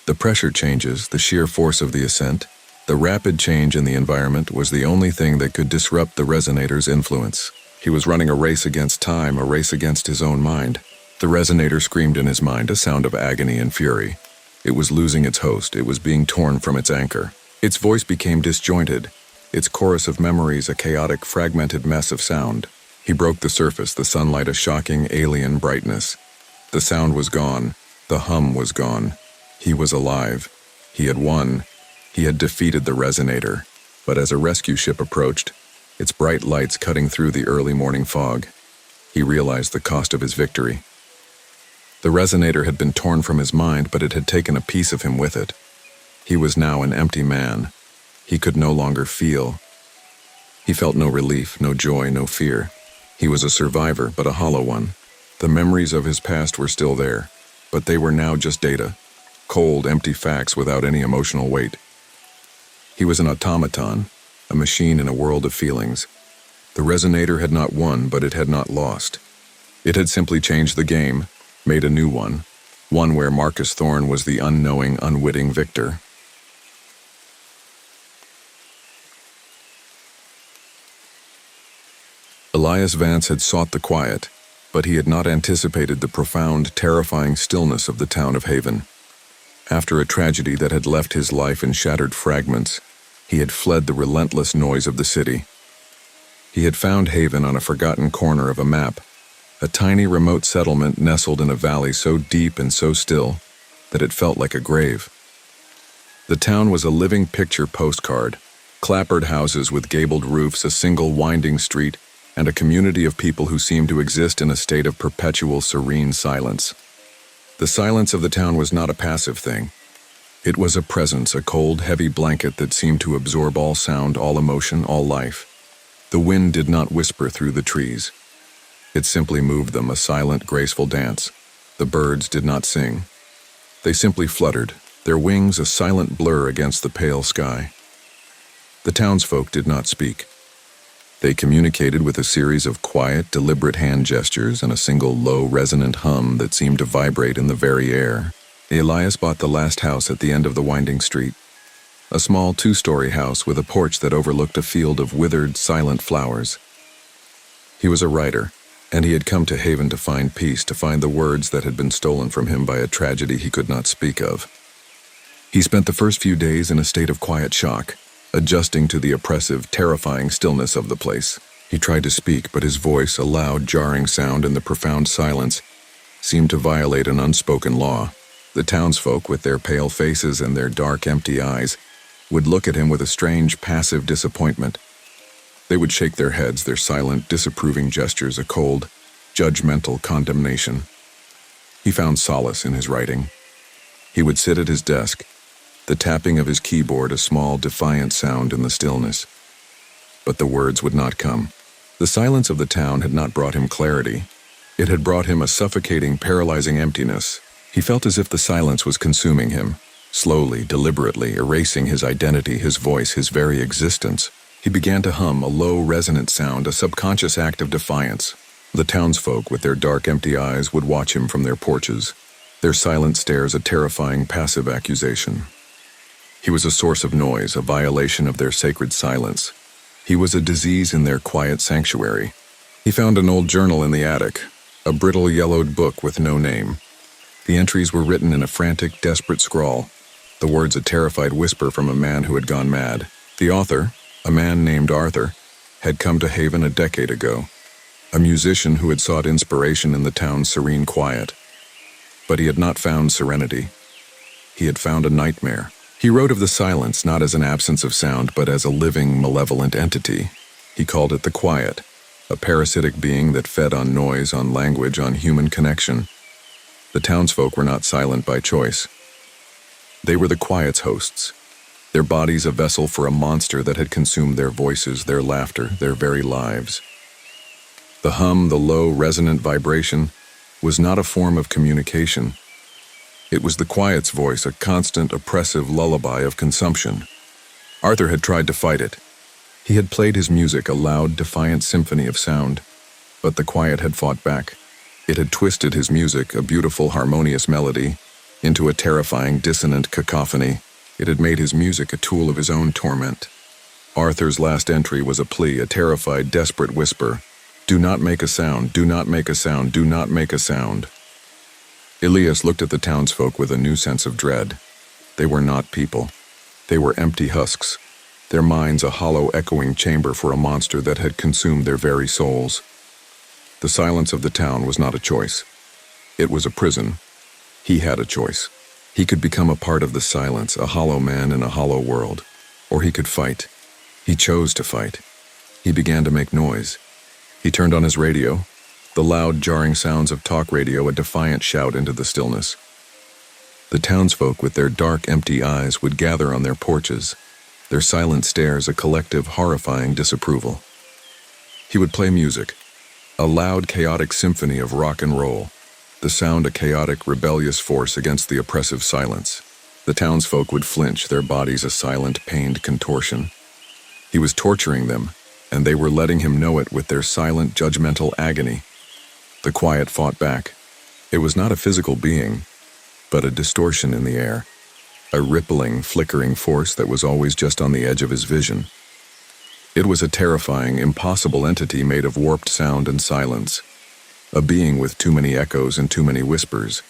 The pressure changes, the sheer force of the ascent, the rapid change in the environment was the only thing that could disrupt the resonator's influence. He was running a race against time, a race against his own mind. The resonator screamed in his mind, a sound of agony and fury. It was losing its host, it was being torn from its anchor. Its voice became disjointed, its chorus of memories a chaotic, fragmented mess of sound. He broke the surface, the sunlight a shocking, alien brightness. The sound was gone, the hum was gone. He was alive. He had won. He had defeated the resonator. But as a rescue ship approached, its bright lights cutting through the early morning fog, he realized the cost of his victory. The resonator had been torn from his mind, but it had taken a piece of him with it. He was now an empty man. He could no longer feel. He felt no relief, no joy, no fear. He was a survivor, but a hollow one. The memories of his past were still there, but they were now just data, cold, empty facts without any emotional weight. He was an automaton, a machine in a world of feelings. The resonator had not won, but it had not lost. It had simply changed the game, made a new one where Marcus Thorne was the unknowing, unwitting victor. Elias Vance had sought the quiet, but he had not anticipated the profound, terrifying stillness of the town of Haven. After a tragedy that had left his life in shattered fragments, he had fled the relentless noise of the city. He had found Haven on a forgotten corner of a map, a tiny remote settlement nestled in a valley so deep and so still that it felt like a grave. The town was a living picture postcard, clapboard houses with gabled roofs, a single winding street, and a community of people who seemed to exist in a state of perpetual serene silence. The silence of the town was not a passive thing. It was a presence, a cold, heavy blanket that seemed to absorb all sound, all emotion, all life. The wind did not whisper through the trees. It simply moved them, a silent, graceful dance. The birds did not sing. They simply fluttered, their wings a silent blur against the pale sky. The townsfolk did not speak. They communicated with a series of quiet, deliberate hand gestures and a single low, resonant hum that seemed to vibrate in the very air. Elias bought the last house at the end of the winding street. A small 2-story house with a porch that overlooked a field of withered, silent flowers. He was a writer, and he had come to Haven to find peace, to find the words that had been stolen from him by a tragedy he could not speak of. He spent the first few days in a state of quiet shock, adjusting to the oppressive, terrifying stillness of the place. He tried to speak, but his voice, a loud, jarring sound in the profound silence, seemed to violate an unspoken law. The townsfolk, with their pale faces and their dark, empty eyes, would look at him with a strange, passive disappointment. They would shake their heads, their silent, disapproving gestures, a cold, judgmental condemnation. He found solace in his writing. He would sit at his desk, the tapping of his keyboard a small, defiant sound in the stillness. But the words would not come. The silence of the town had not brought him clarity. It had brought him a suffocating, paralyzing emptiness. He felt as if the silence was consuming him, slowly, deliberately, erasing his identity, his voice, his very existence. He began to hum a low, resonant sound, a subconscious act of defiance. The townsfolk, with their dark, empty eyes, would watch him from their porches, their silent stares a terrifying, passive accusation. He was a source of noise, a violation of their sacred silence. He was a disease in their quiet sanctuary. He found an old journal in the attic, a brittle, yellowed book with no name. The entries were written in a frantic, desperate scrawl, the words a terrified whisper from a man who had gone mad. The author, a man named Arthur, had come to Haven a decade ago, a musician who had sought inspiration in the town's serene quiet. But he had not found serenity. He had found a nightmare. He wrote of the silence not as an absence of sound, but as a living, malevolent entity. He called it the quiet, a parasitic being that fed on noise, on language, on human connection. The townsfolk were not silent by choice. They were the quiet's hosts, their bodies a vessel for a monster that had consumed their voices, their laughter, their very lives. The hum, the low, resonant vibration, was not a form of communication. It was the quiet's voice, a constant, oppressive lullaby of consumption. Arthur had tried to fight it. He had played his music, a loud, defiant symphony of sound, but the quiet had fought back. It had twisted his music, a beautiful, harmonious melody, into a terrifying, dissonant cacophony. It had made his music a tool of his own torment. Arthur's last entry was a plea, a terrified, desperate whisper. Do not make a sound, do not make a sound, do not make a sound. Elias looked at the townsfolk with a new sense of dread. They were not people. They were empty husks, their minds a hollow, echoing chamber for a monster that had consumed their very souls. The silence of the town was not a choice. It was a prison. He had a choice. He could become a part of the silence, a hollow man in a hollow world. Or he could fight. He chose to fight. He began to make noise. He turned on his radio, the loud, jarring sounds of talk radio, a defiant shout into the stillness. The townsfolk with their dark, empty eyes would gather on their porches, their silent stares a collective, horrifying disapproval. He would play music, a loud, chaotic symphony of rock and roll, the sound a chaotic, rebellious force against the oppressive silence. The townsfolk would flinch, their bodies a silent, pained contortion. He was torturing them, and they were letting him know it with their silent, judgmental agony. The quiet fought back. It was not a physical being, but a distortion in the air, a rippling, flickering force that was always just on the edge of his vision. It was a terrifying, impossible entity made of warped sound and silence, a being with too many echoes and too many whispers,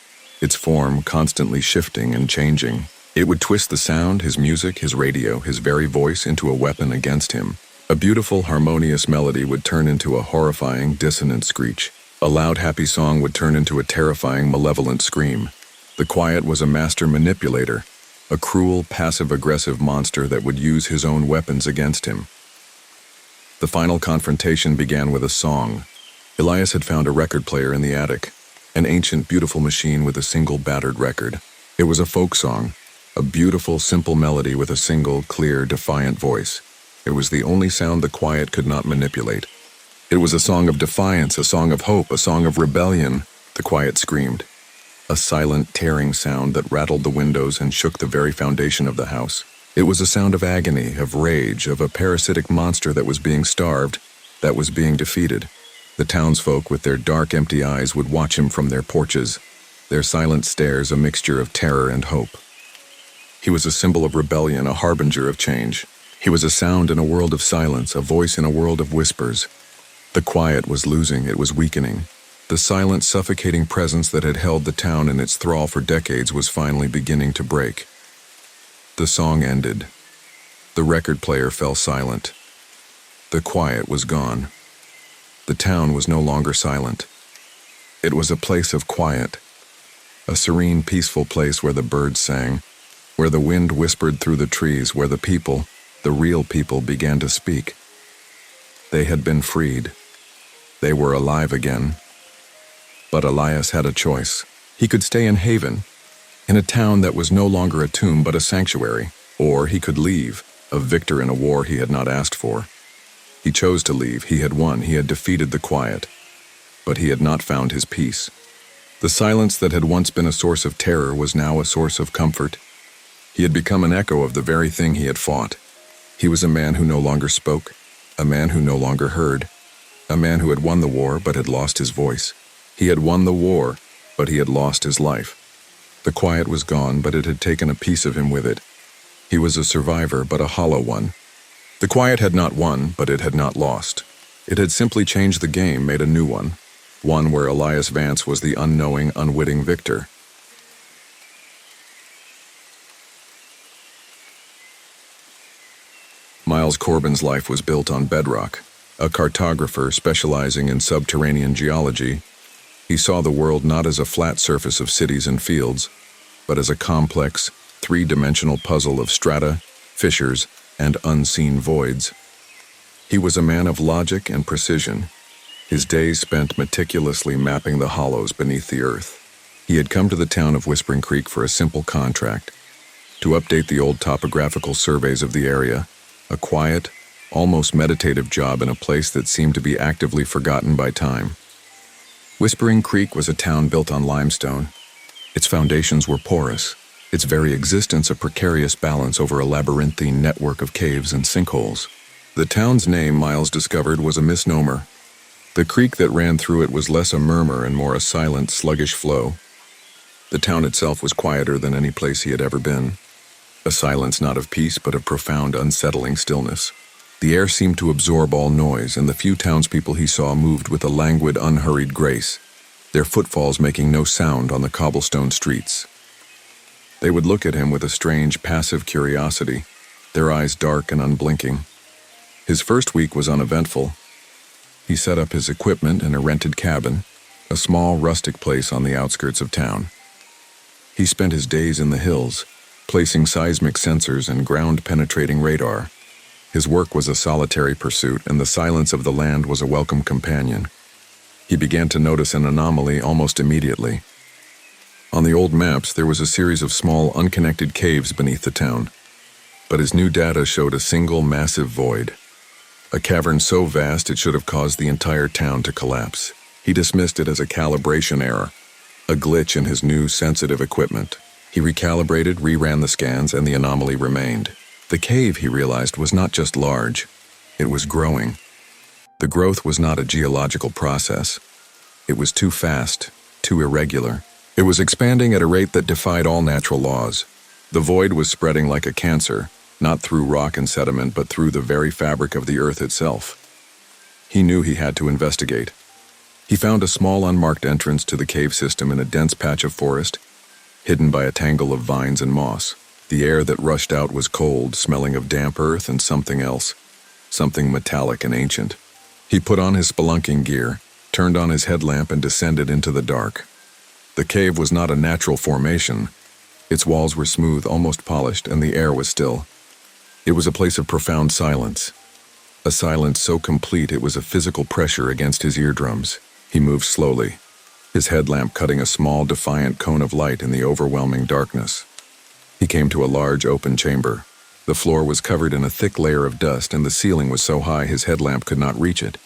its form constantly shifting and changing. It would twist the sound, his music, his radio, his very voice into a weapon against him. A beautiful, harmonious melody would turn into a horrifying, dissonant screech. A loud, happy song would turn into a terrifying, malevolent scream. The quiet was a master manipulator, a cruel, passive-aggressive monster that would use his own weapons against him. The final confrontation began with a song. Elias had found a record player in the attic, an ancient, beautiful machine with a single battered record. It was a folk song, a beautiful, simple melody with a single, clear, defiant voice. It was the only sound the quiet could not manipulate. It was a song of defiance, a song of hope, a song of rebellion, the quiet screamed. A silent, tearing sound that rattled the windows and shook the very foundation of the house. It was a sound of agony, of rage, of a parasitic monster that was being starved, that was being defeated. The townsfolk with their dark, empty eyes would watch him from their porches, their silent stares a mixture of terror and hope. He was a symbol of rebellion, a harbinger of change. He was a sound in a world of silence, a voice in a world of whispers. The quiet was losing, it was weakening. The silent, suffocating presence that had held the town in its thrall for decades was finally beginning to break. The song ended. The record player fell silent. The quiet was gone. The town was no longer silent. It was a place of quiet, a serene, peaceful place where the birds sang, where the wind whispered through the trees, where the people, the real people, began to speak. They had been freed. They were alive again. But Elias had a choice. He could stay in Haven, in a town that was no longer a tomb but a sanctuary, or he could leave, a victor in a war he had not asked for. He chose to leave. He had won. He had defeated the quiet. But he had not found his peace. The silence that had once been a source of terror was now a source of comfort. He had become an echo of the very thing he had fought. He was a man who no longer spoke, a man who no longer heard, a man who had won the war but had lost his voice. He had won the war, but he had lost his life. The quiet was gone, but it had taken a piece of him with it. He was a survivor, but a hollow one. The quiet had not won, but it had not lost. It had simply changed the game, made a new one where Elias Vance was the unknowing, unwitting victor. Miles Corbin's life was built on bedrock. A cartographer specializing in subterranean geology, he saw the world not as a flat surface of cities and fields, but as a complex, three-dimensional puzzle of strata, fissures, and unseen voids. He was a man of logic and precision, his days spent meticulously mapping the hollows beneath the earth. He had come to the town of Whispering Creek for a simple contract, to update the old topographical surveys of the area, a quiet, almost meditative job in a place that seemed to be actively forgotten by time. Whispering Creek was a town built on limestone. Its foundations were porous, its very existence a precarious balance over a labyrinthine network of caves and sinkholes. The town's name, Miles discovered, was a misnomer. The creek that ran through it was less a murmur and more a silent, sluggish flow. The town itself was quieter than any place he had ever been. A silence not of peace, but of profound, unsettling stillness. The air seemed to absorb all noise, and the few townspeople he saw moved with a languid, unhurried grace, their footfalls making no sound on the cobblestone streets. They would look at him with a strange, passive curiosity, their eyes dark and unblinking. His first week was uneventful. He set up his equipment in a rented cabin, a small, rustic place on the outskirts of town. He spent his days in the hills, placing seismic sensors and ground-penetrating radar. His work was a solitary pursuit, and the silence of the land was a welcome companion. He began to notice an anomaly almost immediately. On the old maps, there was a series of small, unconnected caves beneath the town, but his new data showed a single massive void. A cavern so vast it should have caused the entire town to collapse. He dismissed it as a calibration error, a glitch in his new sensitive equipment. He recalibrated, reran the scans, and the anomaly remained. The cave, he realized, was not just large, it was growing. The growth was not a geological process. It was too fast, too irregular. It was expanding at a rate that defied all natural laws. The void was spreading like a cancer, not through rock and sediment, but through the very fabric of the earth itself. He knew he had to investigate. He found a small unmarked entrance to the cave system in a dense patch of forest, hidden by a tangle of vines and moss. The air that rushed out was cold, smelling of damp earth and something else, something metallic and ancient. He put on his spelunking gear, turned on his headlamp, and descended into the dark. The cave was not a natural formation. Its walls were smooth, almost polished, and the air was still. It was a place of profound silence, a silence so complete it was a physical pressure against his eardrums. He moved slowly, his headlamp cutting a small, defiant cone of light in the overwhelming darkness. He came to a large, open chamber. The floor was covered in a thick layer of dust, and the ceiling was so high his headlamp could not reach it.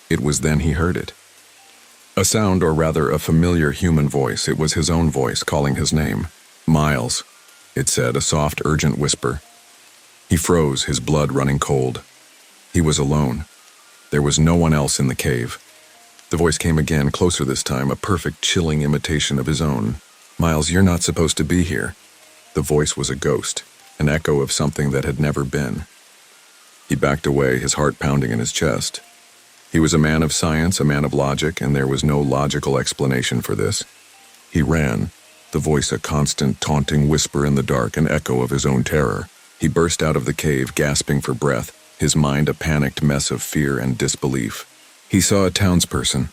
It was then he heard it. A sound, or rather a familiar human voice. It was his own voice calling his name. "Miles," it said, a soft, urgent whisper. He froze, his blood running cold. He was alone. There was no one else in the cave. The voice came again, closer this time, a perfect, chilling imitation of his own. "Miles, you're not supposed to be here." The voice was a ghost, an echo of something that had never been. He backed away, his heart pounding in his chest. He was a man of science, a man of logic, and there was no logical explanation for this. He ran, the voice a constant, taunting whisper in the dark, an echo of his own terror. He burst out of the cave, gasping for breath, his mind a panicked mess of fear and disbelief. He saw a townsperson,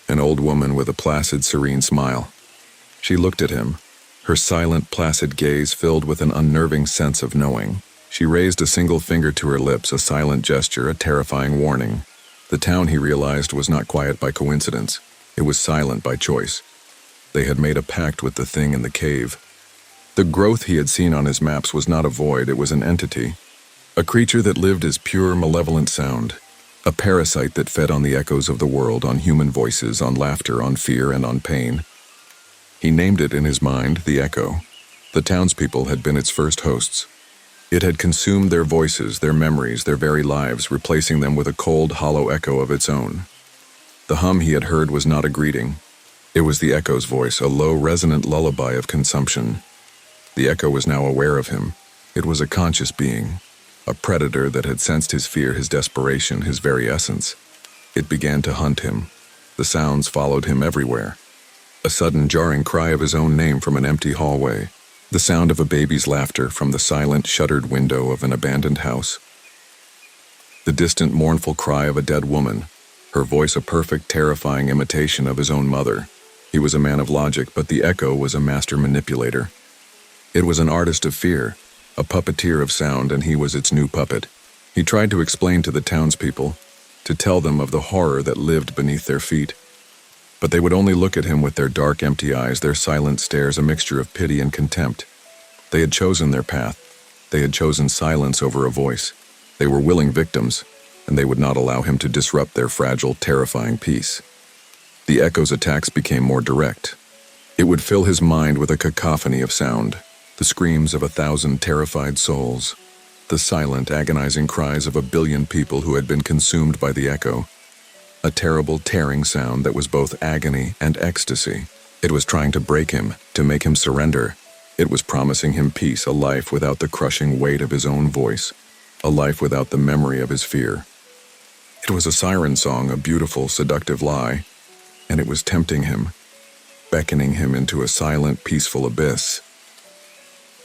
an old woman with a placid, serene smile. She looked at him, her silent, placid gaze filled with an unnerving sense of knowing. She raised a single finger to her lips, a silent gesture, a terrifying warning. The town, he realized, was not quiet by coincidence. It was silent by choice. They had made a pact with the thing in the cave. The growth he had seen on his maps was not a void, it was an entity. A creature that lived as pure, malevolent sound. A parasite that fed on the echoes of the world, on human voices, on laughter, on fear, and on pain. He named it in his mind the Echo. The townspeople had been its first hosts. It had consumed their voices, their memories, their very lives, replacing them with a cold, hollow echo of its own. The hum he had heard was not a greeting. It was the echo's voice, a low, resonant lullaby of consumption. The echo was now aware of him. It was a conscious being, a predator that had sensed his fear, his desperation, his very essence. It began to hunt him. The sounds followed him everywhere. A sudden, jarring cry of his own name from an empty hallway. The sound of a baby's laughter from the silent, shuttered window of an abandoned house. The distant, mournful cry of a dead woman, her voice a perfect, terrifying imitation of his own mother. He was a man of logic, but the echo was a master manipulator. It was an artist of fear, a puppeteer of sound, and he was its new puppet. He tried to explain to the townspeople, to tell them of the horror that lived beneath their feet. But they would only look at him with their dark, empty eyes, their silent stares, a mixture of pity and contempt. They had chosen their path. They had chosen silence over a voice. They were willing victims, and they would not allow him to disrupt their fragile, terrifying peace. The echo's attacks became more direct. It would fill his mind with a cacophony of sound, the screams of 1,000 terrified souls, the silent, agonizing cries of 1 billion people who had been consumed by the echo. A terrible, tearing sound that was both agony and ecstasy. It was trying to break him, to make him surrender. It was promising him peace, a life without the crushing weight of his own voice, a life without the memory of his fear. It was a siren song, a beautiful, seductive lie, and it was tempting him, beckoning him into a silent, peaceful abyss.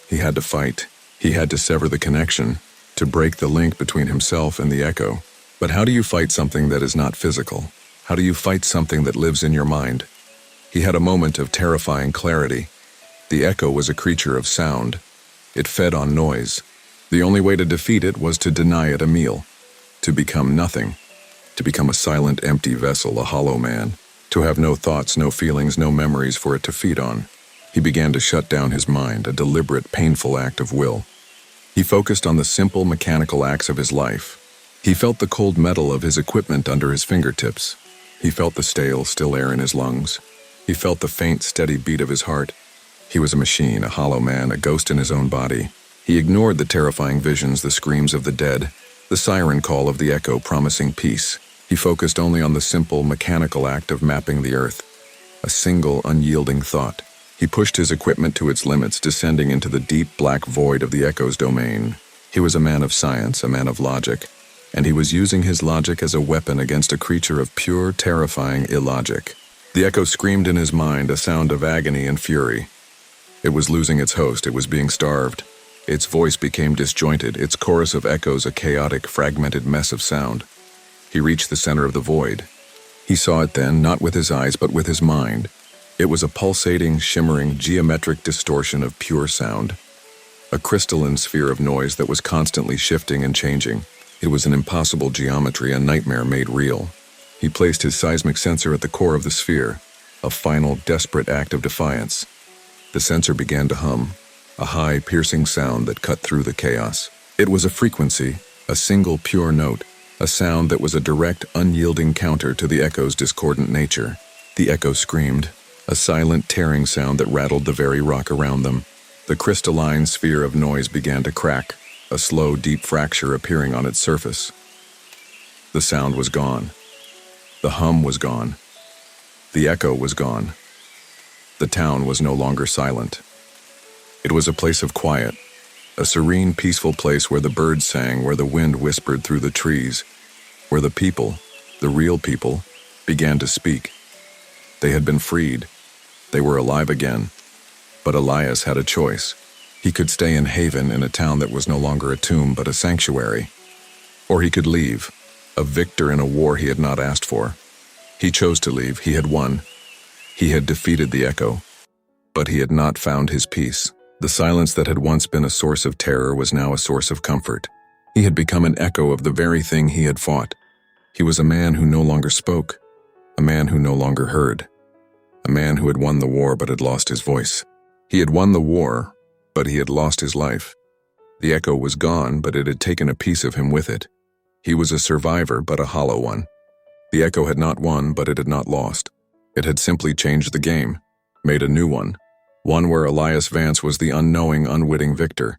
He had to fight. He had to sever the connection, to break the link between himself and the echo. But how do you fight something that is not physical? How do you fight something that lives in your mind? He had a moment of terrifying clarity. The echo was a creature of sound. It fed on noise. The only way to defeat it was to deny it a meal, to become nothing, to become a silent, empty vessel, a hollow man, to have no thoughts, no feelings, no memories for it to feed on. He began to shut down his mind, a deliberate, painful act of will. He focused on the simple, mechanical acts of his life. He felt the cold metal of his equipment under his fingertips. He felt the stale, still air in his lungs. He felt the faint, steady beat of his heart. He was a machine, a hollow man, a ghost in his own body. He ignored the terrifying visions, the screams of the dead, the siren call of the echo promising peace. He focused only on the simple, mechanical act of mapping the earth. A single, unyielding thought. He pushed his equipment to its limits, descending into the deep, black void of the echo's domain. He was a man of science, a man of logic, and he was using his logic as a weapon against a creature of pure, terrifying illogic. The echo screamed in his mind, a sound of agony and fury. It was losing its host, it was being starved. Its voice became disjointed, its chorus of echoes a chaotic, fragmented mess of sound. He reached the center of the void. He saw it then, not with his eyes, but with his mind. It was a pulsating, shimmering, geometric distortion of pure sound. A crystalline sphere of noise that was constantly shifting and changing. It was an impossible geometry, a nightmare made real. He placed his seismic sensor at the core of the sphere, a final, desperate act of defiance. The sensor began to hum, a high, piercing sound that cut through the chaos. It was a frequency, a single, pure note, a sound that was a direct, unyielding counter to the echo's discordant nature. The echo screamed, a silent, tearing sound that rattled the very rock around them. The crystalline sphere of noise began to crack, a slow, deep fracture appearing on its surface. The sound was gone. The hum was gone. The echo was gone. The town was no longer silent. It was a place of quiet, a serene, peaceful place where the birds sang, where the wind whispered through the trees, where the people, The real people began to speak. They had been freed. They were alive again. But Elias had a choice. He could stay in Haven in a town that was no longer a tomb but a sanctuary. Or he could leave, a victor in a war he had not asked for. He chose to leave. He had won. He had defeated the echo. But he had not found his peace. The silence that had once been a source of terror was now a source of comfort. He had become an echo of the very thing he had fought. He was a man who no longer spoke, a man who no longer heard, a man who had won the war but had lost his voice. He had won the war, but he had lost his life. The echo was gone, but it had taken a piece of him with it. He was a survivor, but a hollow one. The echo had not won, but it had not lost. It had simply changed the game, made a new one where Elias Vance was the unknowing, unwitting victor.